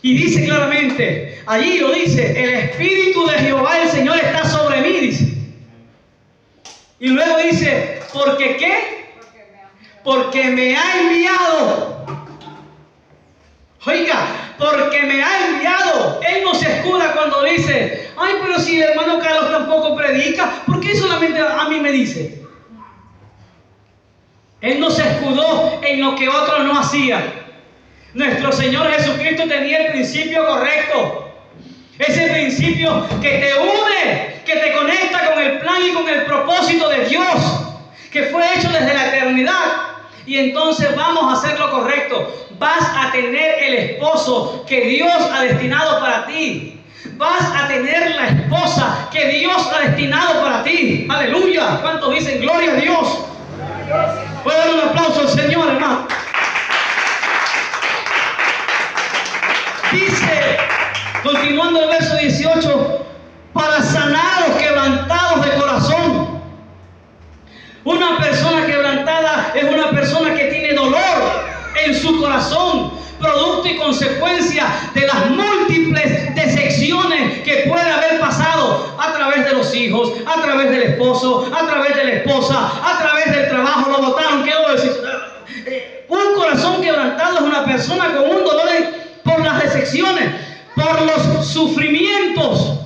S1: Y dice claramente, allí lo dice: el Espíritu de Jehová el Señor está sobre mí, dice. Y luego dice: ¿por qué qué? Porque me ha enviado. Oiga, porque me ha enviado. Él no se escuda cuando dice: ay, pero si el hermano Carlos tampoco predica, ¿por qué solamente a mí me dice? Él no se escudó en lo que otros no hacían. Nuestro Señor Jesucristo tenía el principio correcto. Ese principio que te une, que te conecta con el plan y con el propósito de Dios, que fue hecho desde la eternidad. Y entonces vamos a hacer lo correcto. Vas a tener el esposo que Dios ha destinado para ti. Vas a tener la esposa que Dios ha destinado para ti. Aleluya. ¿Cuántos dicen gloria a Dios? ¿Puedo dar un aplauso al Señor, hermano? Dice Continuando el verso 18, para sanar a los quebrantados de corazón. Una persona quebrantada es una persona que tiene dolor en su corazón, producto y consecuencia de las múltiples decepciones que puede haber pasado a través de los hijos, a través del esposo, a través de la esposa, a través del trabajo, lo botaron, ¿qué voy a decir? Un corazón quebrantado es una persona con un dolor por las decepciones, por los sufrimientos.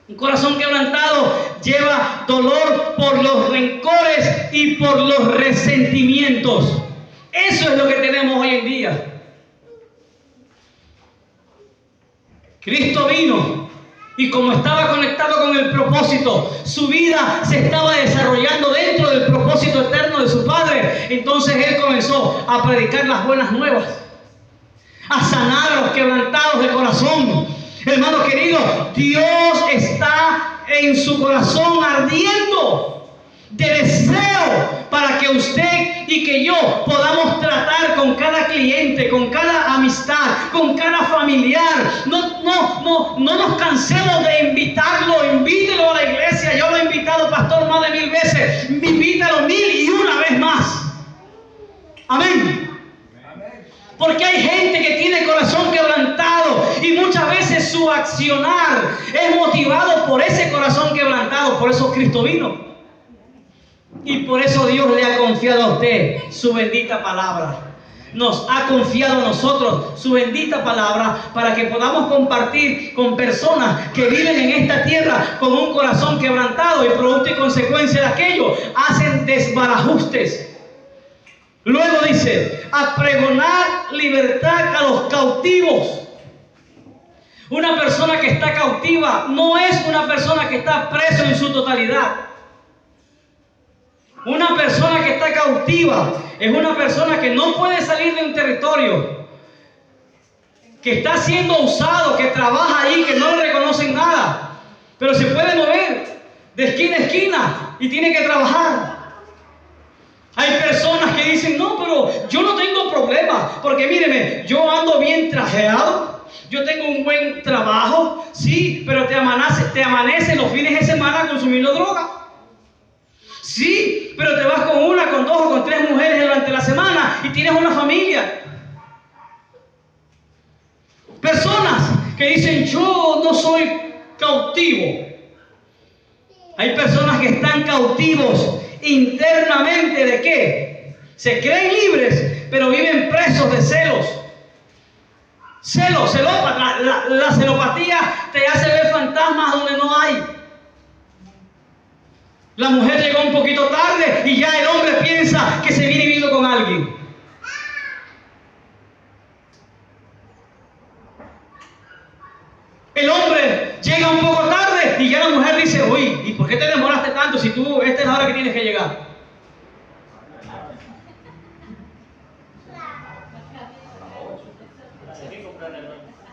S1: Un corazón quebrantado lleva dolor por los rencores y por los resentimientos. Eso es lo que tenemos hoy en día. Cristo vino y como estaba conectado con el propósito, su vida se estaba desarrollando dentro del propósito eterno de su Padre. Entonces Él comenzó a predicar las buenas nuevas, a sanar a los quebrantados de corazón. Hermano querido, Dios está en su corazón ardiendo de deseo para que usted y que yo podamos tratar con cada cliente, con cada amistad, con cada familiar. No nos cansemos de invitarlo. Invítelo a la iglesia. Yo lo he invitado, pastor, más de 1000 veces. Invítalo 1001 vez más. Amén. Porque hay gente que tiene corazón quebrantado y muchas veces su accionar es motivado por ese corazón quebrantado. Por eso Cristo vino. Y por eso Dios le ha confiado a usted su bendita palabra. Nos ha confiado a nosotros su bendita palabra para que podamos compartir con personas que viven en esta tierra con un corazón quebrantado y producto y consecuencia de aquello hacen desbarajustes. Luego dice, a pregonar libertad a los cautivos. Una persona que está cautiva no es una persona que está preso en su totalidad. Una persona que está cautiva es una persona que no puede salir de un territorio, que está siendo usado, que trabaja ahí, que no le reconocen nada, pero se puede mover de esquina a esquina y tiene que trabajar. Hay personas que dicen, no, pero yo no tengo problema, porque míreme, yo ando bien trajeado, yo tengo un buen trabajo, sí, pero te amanece los fines de semana consumiendo droga. Sí, pero te vas con una, con dos o con tres mujeres durante la semana y tienes una familia. Personas que dicen, yo no soy cautivo. Hay personas que están cautivos internamente. ¿De qué? Se creen libres, pero viven presos de celos. La celopatía te hace ver fantasmas donde no hay. La mujer llegó un poquito tarde y ya el hombre piensa que se viene viviendo con alguien. El hombre llega un poco tarde y ya la mujer dice, uy, ¿y por qué te demoraste tanto si esta es la hora que tienes que llegar?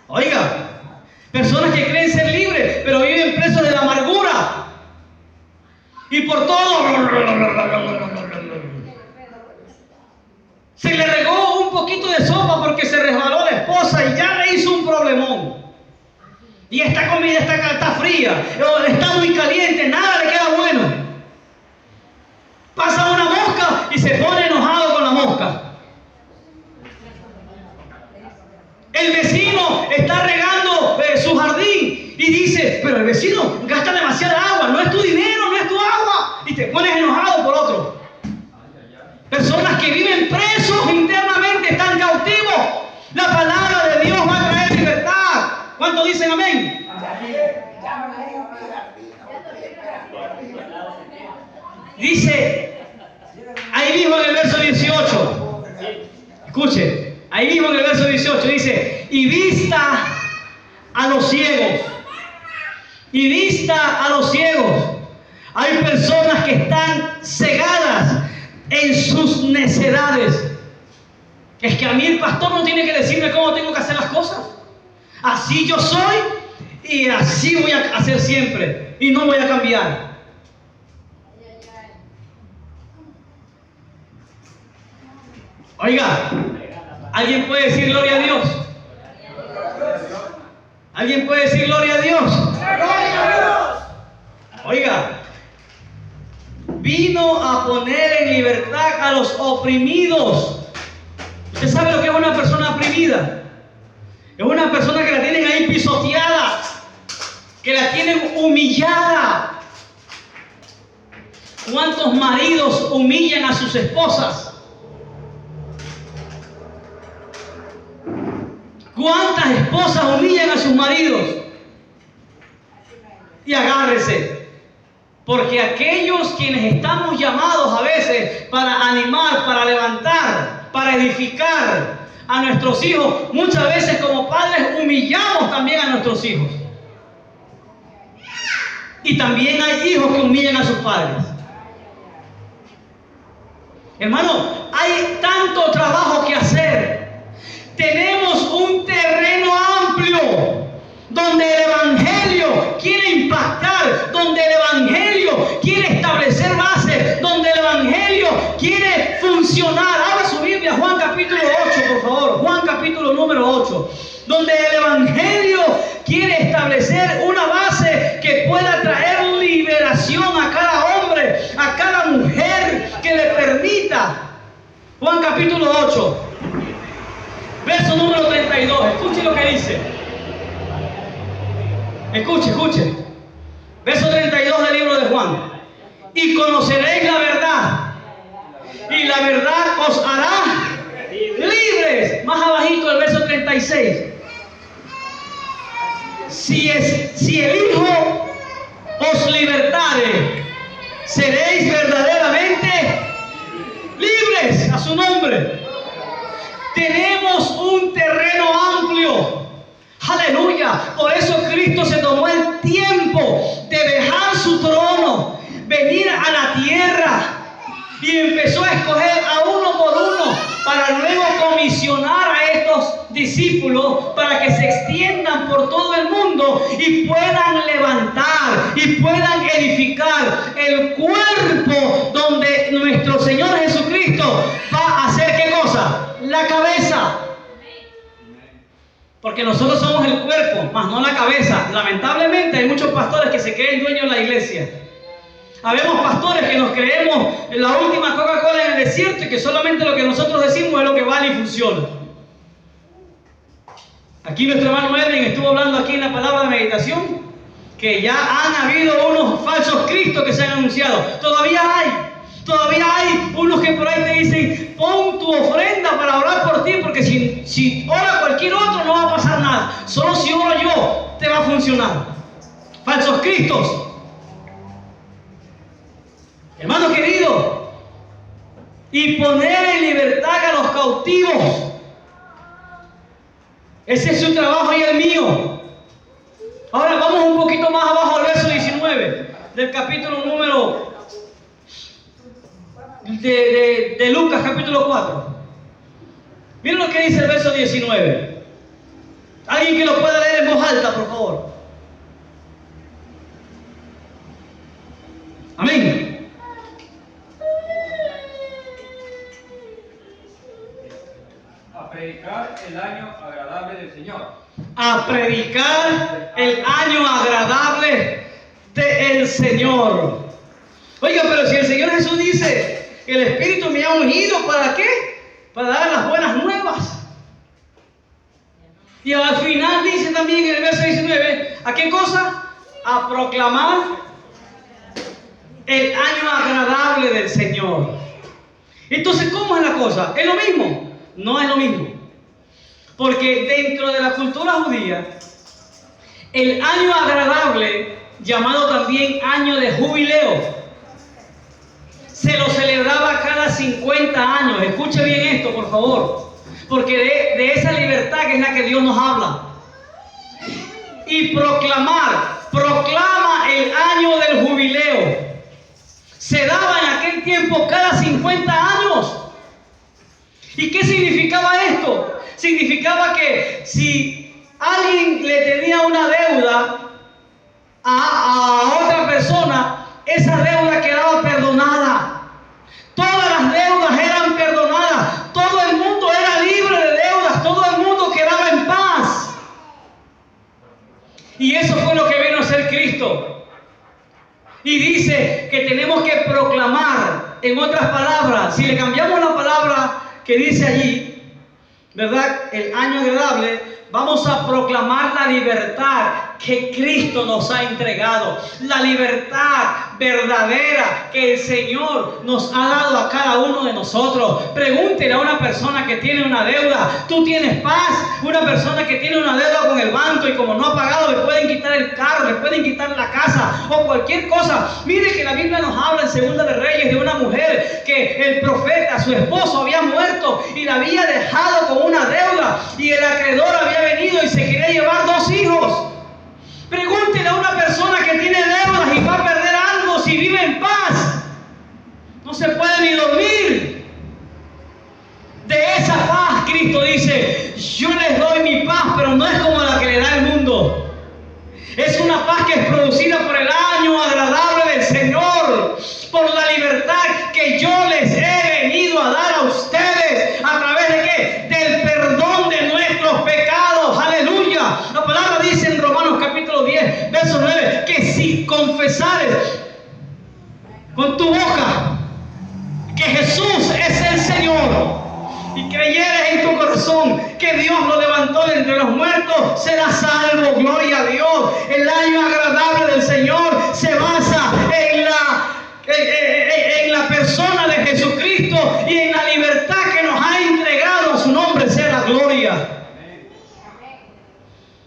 S1: Oiga, personas que creen ser libres, pero viven presos de la amargura. Y por todo se le regó un poquito de sopa porque se resbaló la esposa y ya le hizo un problemón. Y esta comida está fría, está muy caliente, nada le queda bueno. Pasa una mosca y se pone enojado con la mosca. El vecino está regando su jardín y dice, pero el vecino gasta demasiada agua, no es tu dinero, no es tu agua. Y te pones enojado por otro. Personas que viven presos internamente, están cautivos. La palabra de Dios va a traer libertad. ¿Cuántos dicen amén? Dice, ahí mismo en el verso 18, escuche, ahí mismo en el verso 18 dice, y vista a los ciegos, y vista a los ciegos. Hay personas que están cegadas en sus necedades. Es que a mí el pastor no tiene que decirme cómo tengo que hacer las cosas. Así yo soy y así voy a hacer siempre y no voy a cambiar. Oiga, ¿alguien puede decir gloria a Dios? ¿Alguien puede decir gloria a Dios? ¡Gloria a Dios! Oiga, vino a poner en libertad a los oprimidos. ¿Usted sabe lo que es una persona oprimida? Es una persona que la tienen ahí pisoteada, que la tienen humillada. ¿Cuántos maridos humillan a sus esposas? ¿Cuántas esposas humillan a sus maridos? Y agárrese, porque aquellos quienes estamos llamados a veces para animar, para levantar, para edificar a nuestros hijos, muchas veces como padres humillamos también a nuestros hijos. Y también hay hijos que humillan a sus padres. Hermano, hay tanto trabajo que hacer. Tenemos un terreno amplio donde el Evangelio quiere impactar, donde el Evangelio quiere establecer bases, donde el Evangelio quiere funcionar. Abra su Biblia, Juan capítulo 8, por favor. Juan capítulo número 8. Donde el Evangelio quiere establecer una base que pueda traer liberación a cada hombre, a cada mujer, que le permita. Juan capítulo 8, verso número 32. Escuche lo que dice. Escuche. Verso 32 del libro de Juan. Y conoceréis la verdad, y la verdad os hará libres. Más abajito el verso 36. Si el Hijo os libertare, seréis verdaderamente libres. A su nombre. Tenemos un terreno amplio. Aleluya. Por eso Cristo se tomó el tiempo de dejar su trono, venir a la tierra y empezó a escoger a uno por uno para luego comisionar a estos discípulos para que se extiendan por todo el mundo y puedan levantar y puedan edificar el cuerpo donde nuestro Señor Jesucristo va a hacer ¿qué cosa? La cabeza. Porque nosotros somos el cuerpo, más no la cabeza. Lamentablemente hay muchos pastores que se creen dueños de la iglesia. Habemos pastores que nos creemos la última Coca-Cola en el desierto y que solamente lo que nosotros decimos es lo que vale y funciona. Aquí nuestro hermano Edwin estuvo hablando aquí en la palabra de meditación que ya han habido unos falsos cristos que se han anunciado. Todavía hay unos que por ahí te dicen: pon tu ofrenda para orar por ti, porque si ora cualquier otro no va a pasar nada. Solo si oro yo te va a funcionar. Falsos cristos. Hermano querido, y poner en libertad a los cautivos. Ese es su trabajo y el mío. Ahora vamos un poquito más abajo al verso 19 del capítulo número de Lucas capítulo 4. Miren lo que dice el verso 19. Alguien que lo pueda leer en voz alta, por favor. Amén.
S2: A predicar el año agradable del Señor.
S1: A predicar el año agradable del Señor. Oiga, pero si el Señor Jesús dice que el Espíritu me ha ungido, ¿para qué? Para dar las buenas nuevas. Y al final dice también en el verso 19, ¿a qué cosa? A proclamar el año agradable del Señor. Entonces, ¿cómo es la cosa? ¿Es lo mismo? No es lo mismo. Porque dentro de la cultura judía, el año agradable, llamado también año de jubileo, se lo celebraba cada 50 años. Escuche bien esto, por favor. Porque de esa libertad que es la que Dios nos habla. Y proclamar, proclama el año del jubileo. Se daba en aquel tiempo cada 50 años. ¿Y qué significaba esto? Significaba que si alguien le tenía una deuda a otra persona, esa deuda quedaba perdonada. Todas las deudas eran perdonadas. Todo el mundo era libre de deudas. Todo el mundo quedaba en paz. Y eso fue lo que vino a hacer Cristo. Y dice que tenemos que proclamar, en otras palabras, si le cambiamos la palabra que dice allí, ¿verdad? El año agradable, vamos a proclamar la libertad que Cristo nos ha entregado. La libertad verdadera que el Señor nos ha dado a cada uno de nosotros. Pregúntele a una persona que tiene una deuda, ¿tú tienes paz? Una persona que tiene una deuda con el banco y como no ha pagado, le pueden quitar el carro, le pueden quitar la casa o cualquier cosa. Mire que la Biblia nos habla en Segunda de Reyes de una mujer que el profeta, su esposo, había muerto y la había dejado con una deuda y el acreedor había venido y se quería llevar 2 hijos. Pregúntele a una persona que tiene deudas y va a perder algo si vive en paz. No se puede ni dormir. De esa paz, Cristo dice, yo les doy mi paz, pero no es como la que le da el mundo. Es una paz que es producida por el año agradable del Señor, por la libertad que yo les he venido a dar a ustedes. ¿A través de qué? Del perdón de nuestros pecados. Aleluya. La palabra dice en Romanos capítulo 10, verso 9, que si confesares con tu boca que Jesús es el Señor y creyeres en tu corazón que Dios lo levantó de entre los muertos, serás salvo. Gloria a Dios. El año agradable del Señor se basa en la persona de Jesucristo y en la libertad que nos ha entregado. A su nombre sea la gloria.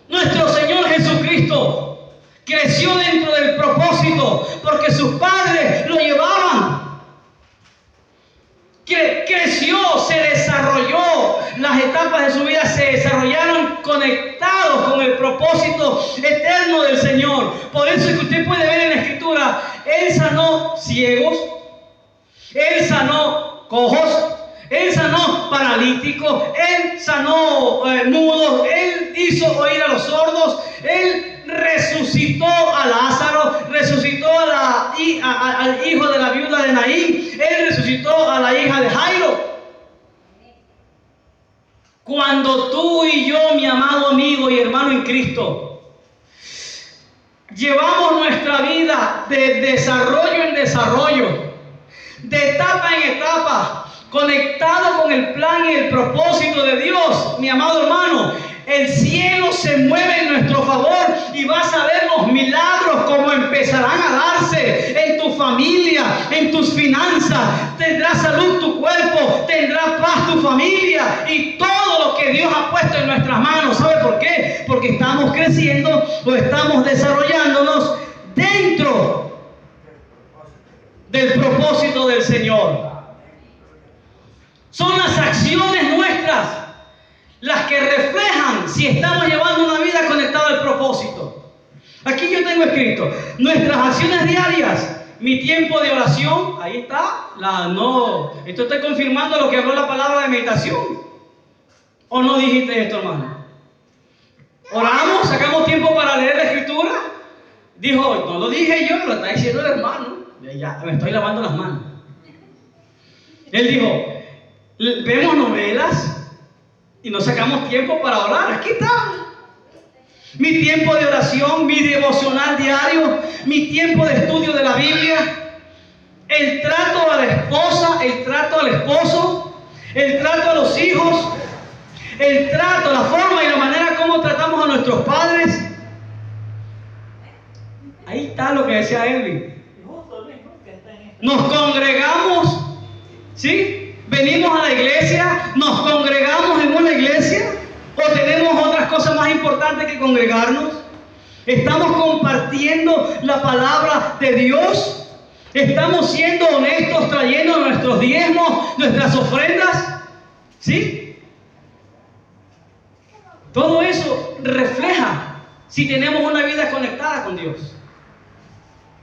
S1: Nuestro Señor Jesucristo creció dentro del propósito porque sus padres lo llevaban. Creció, se desarrolló, las etapas de su vida se desarrollaron conectados con el propósito eterno del Señor. Por eso es que usted puede ver en la Escritura, Él sanó ciegos, Él sanó cojos, Él sanó paralíticos, Él sanó mudos, Él hizo oír a los sordos, Él resucitó a Lázaro, resucitó al hijo de la viuda de Naín, Él resucitó a la hija de Jairo. Cuando tú y yo, mi amado amigo y hermano en Cristo, llevamos nuestra vida de desarrollo en desarrollo, de etapa en etapa, conectado con el plan y el propósito de Dios, mi amado hermano, el cielo se mueve en nuestro favor y vas a ver los milagros como empezarán a darse en tu familia, en tus finanzas. Tendrá salud tu cuerpo, tendrá paz tu familia y todo lo que Dios ha puesto en nuestras manos. ¿Sabe por qué? Porque estamos creciendo o estamos desarrollándonos dentro del propósito del Señor. Son las acciones nuestras las que reflejan si estamos llevando una vida conectada al propósito. Aquí yo tengo escrito nuestras acciones diarias, mi tiempo de oración, ahí está, esto estoy confirmando lo que habló la palabra de meditación. ¿O no dijiste esto, hermano? Oramos, sacamos tiempo para leer la Escritura. Dijo, no lo dije yo, lo está diciendo el hermano. Ya me estoy lavando las manos. Él dijo, vemos novelas y no sacamos tiempo para orar. Aquí está. Mi tiempo de oración, mi devocional diario, mi tiempo de estudio de la Biblia, el trato a la esposa, el trato al esposo, el trato a los hijos, el trato, la forma y la manera como tratamos a nuestros padres. Ahí está lo que decía Elvin. Nos congregamos, ¿sí? Venimos a la iglesia, nos congregamos en una iglesia o tenemos otras cosas más importantes que congregarnos. Estamos compartiendo la palabra de Dios. Estamos siendo honestos trayendo nuestros diezmos, nuestras ofrendas. ¿Sí? Todo eso refleja si tenemos una vida conectada con Dios.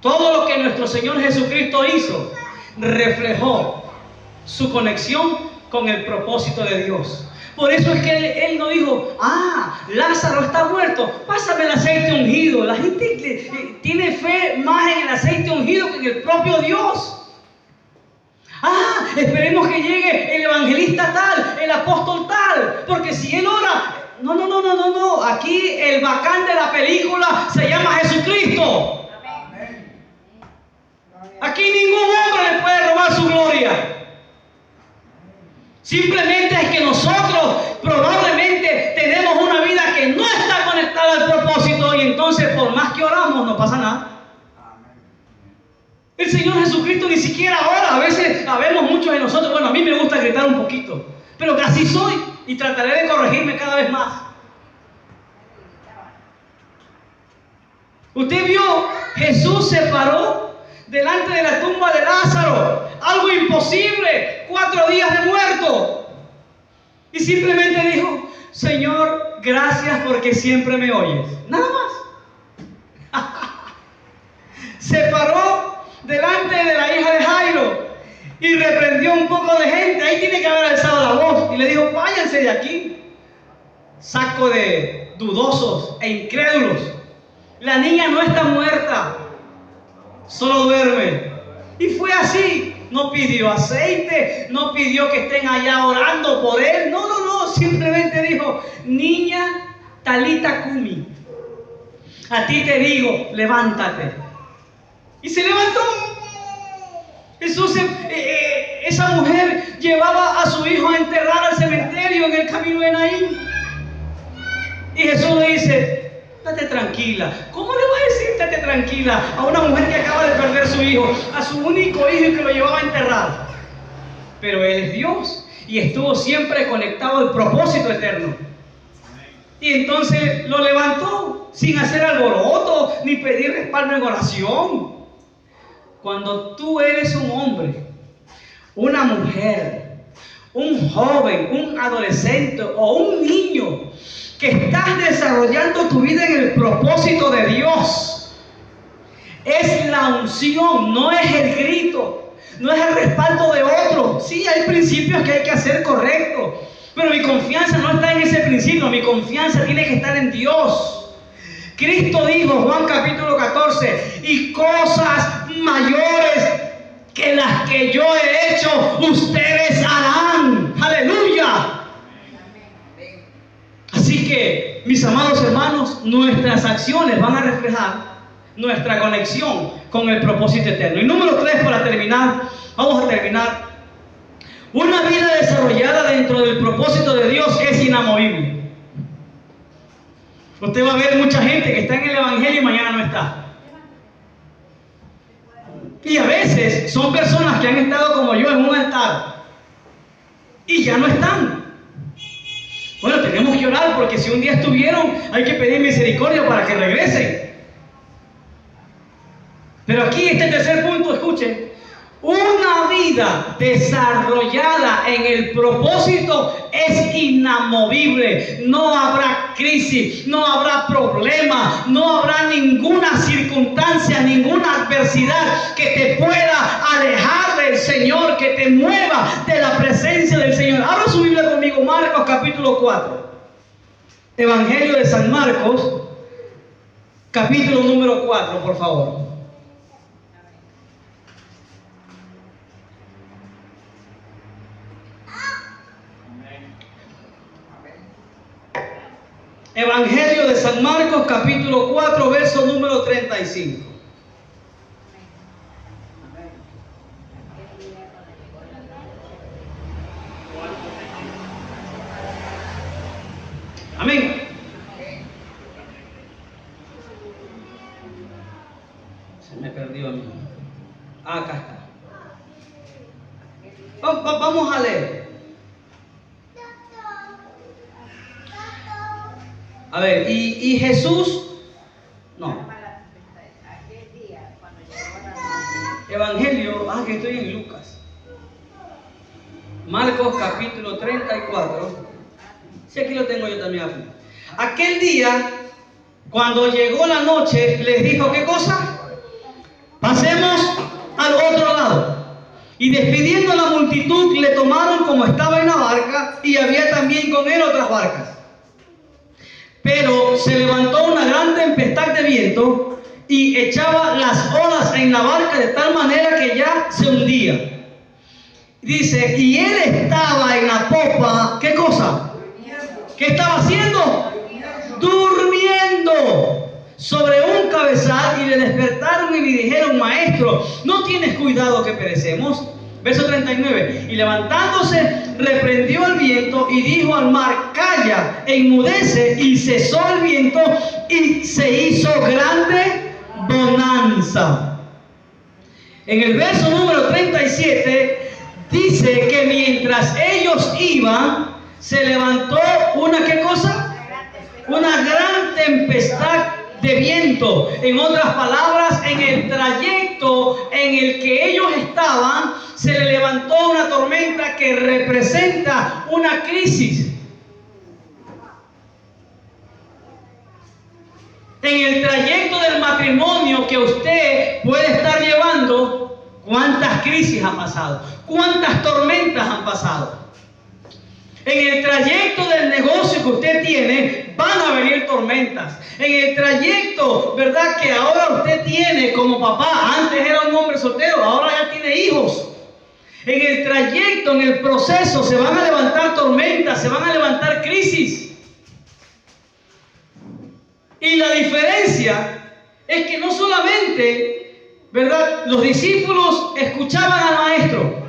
S1: Todo lo que nuestro Señor Jesucristo hizo reflejó su conexión con el propósito de Dios. Por eso es que él no dijo, Lázaro está muerto, pásame el aceite ungido. La gente tiene fe más en el aceite ungido que en el propio Dios. Esperemos que llegue el evangelista tal, el apóstol tal, porque si él ora, No. Aquí el bacán de la película se llama Jesucristo. Aquí ningún hombre le puede robar su gloria. Simplemente es que nosotros probablemente tenemos una vida que no está conectada al propósito y entonces por más que oramos no pasa nada. El Señor Jesucristo ni siquiera ora. A veces sabemos muchos de nosotros, bueno, a mí me gusta gritar un poquito, pero que así soy y trataré de corregirme cada vez más. Usted vio, Jesús se paró delante de la tumba de Lázaro, algo imposible, 4 días de muerto, y simplemente dijo: Señor, gracias porque siempre me oyes. Nada más. Se paró delante de la hija de Jairo y reprendió un poco de gente. Ahí tiene que haber alzado la voz y le dijo: váyanse de aquí, saco de dudosos e incrédulos. La niña no está muerta, solo duerme. Y fue así. No pidió aceite, no pidió que estén allá orando por él. No. Simplemente dijo: niña, talita cumi, a ti te digo, levántate. Y se levantó. Jesús, esa mujer llevaba a su hijo a enterrar al cementerio en el camino de Naín. Y Jesús le dice: date tranquila. ¿Cómo le va a decir date tranquila a una mujer que acaba de perder su hijo, a su único hijo y que lo llevaba a enterrar? Pero Él es Dios y estuvo siempre conectado al propósito eterno. Y entonces lo levantó sin hacer alboroto ni pedir respaldo en oración. Cuando tú eres un hombre, una mujer, un joven, un adolescente o un niño que estás desarrollando tu vida en el propósito de Dios, es la unción, no es el grito, no es el respaldo de otro. Sí, hay principios que hay que hacer correctos, pero mi confianza no está en ese principio, mi confianza tiene que estar en Dios. Cristo dijo, Juan capítulo 14, y cosas mayores que las que yo he hecho, ustedes harán. Aleluya. Así que, mis amados hermanos, nuestras acciones van a reflejar nuestra conexión con el propósito eterno. Y número 3, para terminar, vamos a terminar. Una vida desarrollada dentro del propósito de Dios es inamovible. Usted va a ver mucha gente que está en el Evangelio y mañana no está. Y a veces son personas que han estado como yo en un altar y ya no están. Bueno, tenemos que orar porque si un día estuvieron, hay que pedir misericordia para que regresen. Pero aquí este tercer punto, escuchen. Una vida desarrollada en el propósito es inamovible. No habrá crisis, no habrá problema, no habrá ninguna circunstancia, ninguna adversidad que te pueda alejar del Señor, que te mueva de la presencia del Señor. Abra su Biblia conmigo, Marcos capítulo 4. Evangelio de San Marcos, capítulo número 4, por favor. Evangelio de San Marcos, capítulo 4, verso número 35. Amén. Se me perdió a mí. Acá está. Vamos a leer. A ver, y Jesús, no. Evangelio, que estoy en Lucas. Marcos capítulo 34. Sí, aquí lo tengo yo también aquí. Aquel día, cuando llegó la noche, les dijo, ¿qué cosa? Pasemos al otro lado. Y despidiendo a la multitud, le tomaron como estaba en la barca, y había también con él otras barcas. Pero se levantó una gran tempestad de viento y echaba las olas en la barca de tal manera que ya se hundía. Dice, y él estaba en la popa, ¿qué cosa? ¿Qué estaba haciendo? Durmiendo sobre un cabezal, y le despertaron y le dijeron: maestro, ¿no tienes cuidado que perecemos? Verso 39. Y levantándose, reprendió al viento y dijo al mar: calla, enmudece. Y cesó el viento y se hizo grande bonanza. En el verso número 37 dice que mientras ellos iban, se levantó una, ¿qué cosa? Una gran tempestad de viento. En otras palabras, en el trayecto en el que ellos estaban, se le levantó una tormenta que representa una crisis. En el trayecto del matrimonio que usted puede estar llevando, ¿cuántas crisis han pasado? ¿Cuántas tormentas han pasado? En el trayecto del negocio que usted tiene, van a venir tormentas. En el trayecto, ¿verdad?, que ahora usted tiene como papá, antes era un hombre soltero, ahora ya tiene hijos. En el trayecto, en el proceso, se van a levantar tormentas, se van a levantar crisis. Y la diferencia es que no solamente, ¿verdad?, los discípulos escuchaban al maestro,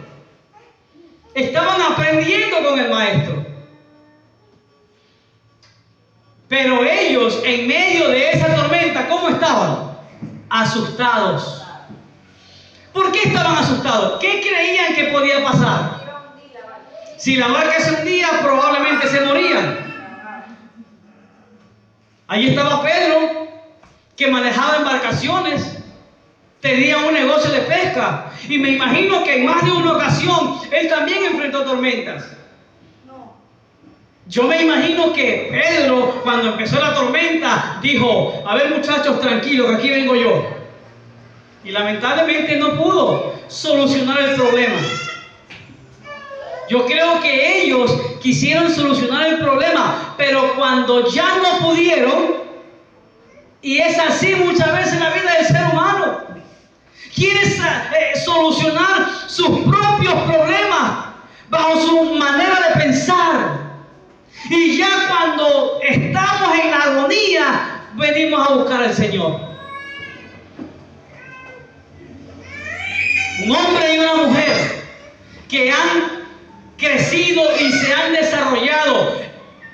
S1: estaban aprendiendo con el maestro. Pero ellos, en medio de esa tormenta, ¿cómo estaban? Asustados. ¿Por qué estaban asustados? ¿Qué creían que podía pasar? Si la barca se hundía, probablemente se morían. Ahí estaba Pedro, que manejaba embarcaciones, tenía un negocio de pesca, y me imagino que en más de una ocasión él también enfrentó tormentas. Yo me imagino que Pedro, cuando empezó la tormenta, dijo: a ver, muchachos, tranquilos, que aquí vengo yo. Y lamentablemente no pudo solucionar el problema. Yo creo que ellos quisieron solucionar el problema, pero cuando ya no pudieron, y es así muchas veces en la vida del ser humano, quiere solucionar sus propios problemas bajo su manera de pensar. Y ya cuando estamos en la agonía, venimos a buscar al Señor. Un hombre y una mujer que han crecido y se han desarrollado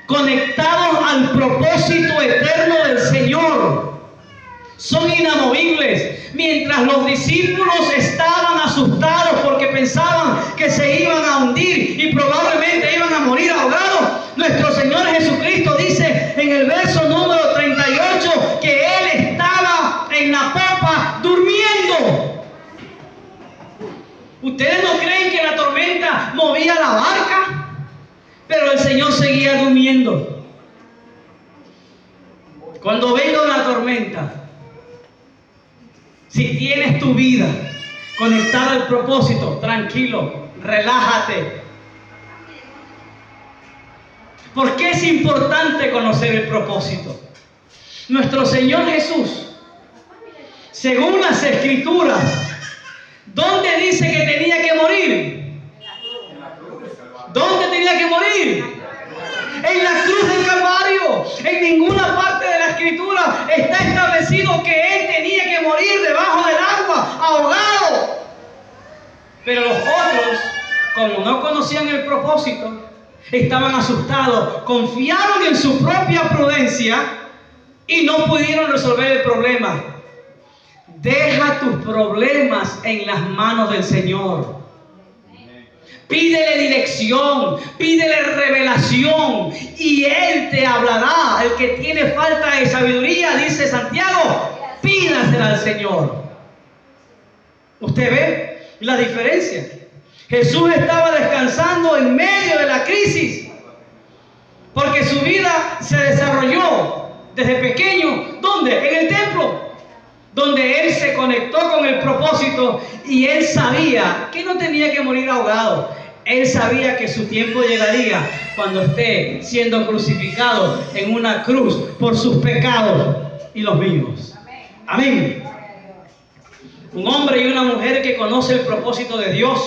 S1: conectados al propósito eterno del Señor, son inamovibles. Mientras los discípulos estaban asustados porque pensaban que se iban a hundir y probablemente iban a morir ahogados, nuestro Señor Jesucristo dice en el verso número 38 que Él estaba en la popa durmiendo. ¿Ustedes no creen que la tormenta movía la barca? Pero el Señor seguía durmiendo. Cuando venga una tormenta, si tienes tu vida conectada al propósito, tranquilo, relájate. ¿Por qué es importante conocer el propósito? Nuestro Señor Jesús, según las Escrituras, ¿dónde dice que tenía que morir? ¿Dónde tenía que morir? En la cruz del Calvario. En ninguna parte de la Escritura está establecido que Él tenía que morir debajo del agua, ahogado. Pero los otros, como no conocían el propósito, estaban asustados, confiaron en su propia prudencia y no pudieron resolver el problema. Deja tus problemas en las manos del Señor. Pídele dirección, pídele revelación y Él te hablará. El que tiene falta de sabiduría, dice Santiago, pídasela al Señor. ¿Usted ve la diferencia? Jesús estaba descansando en medio de la crisis porque su vida se desarrolló desde pequeño. ¿Dónde? En el templo, donde Él se conectó con el propósito y Él sabía que no tenía que morir ahogado. Él sabía que su tiempo llegaría cuando esté siendo crucificado en una cruz por sus pecados y los míos. Amén. Un hombre y una mujer que conoce el propósito de Dios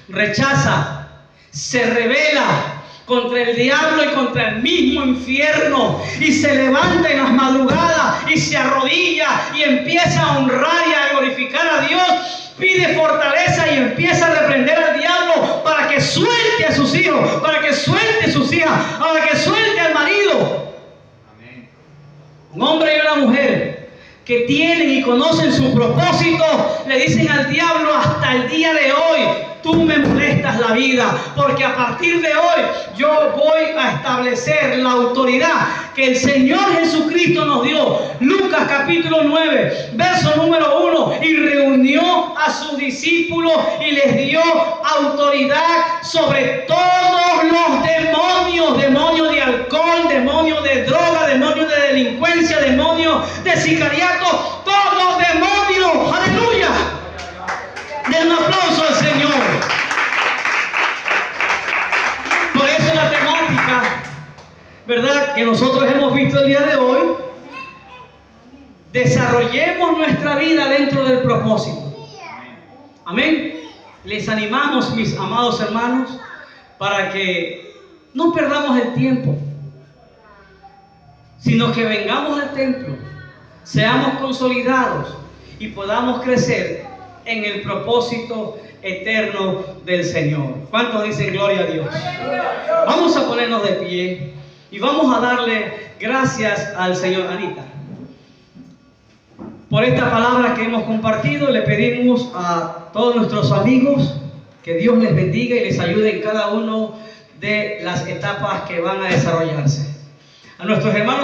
S1: rechaza, se rebela contra el diablo y contra el mismo infierno, y se levanta en las madrugadas y se arrodilla y empieza a honrar y a glorificar a Dios, pide fortaleza y empieza a reprender al diablo para que suelte a sus hijos, para que suelte a sus hijas, para que suelte al marido.
S2: Amén.
S1: Un hombre y una mujer que tienen y conocen su propósito, le dicen al diablo: hasta el día de hoy tú me molestas la vida, porque a partir de hoy yo voy a establecer la autoridad que el Señor Jesucristo nos dio. Lucas capítulo 9, verso número 1, y reunió a sus discípulos y les dio autoridad sobre todos los demonios, demonios de alcohol, demonios de droga, demonios de delincuencia, demonios de sicariato, todos demonios. ¡Aleluya! Den un aplauso al Señor. Por eso la temática, ¿verdad?, que nosotros hemos visto el día de hoy: desarrollemos nuestra vida dentro del propósito. Amén. Les animamos, mis amados hermanos, para que no perdamos el tiempo, sino que vengamos al templo, seamos consolidados y podamos crecer en el propósito eterno del Señor. ¿Cuántos dicen gloria a Dios? Vamos a ponernos de pie y vamos a darle gracias al Señor. Anita, por esta palabra que hemos compartido, le pedimos a todos nuestros amigos que Dios les bendiga y les ayude en cada uno de las etapas que van a desarrollarse. A nuestros hermanos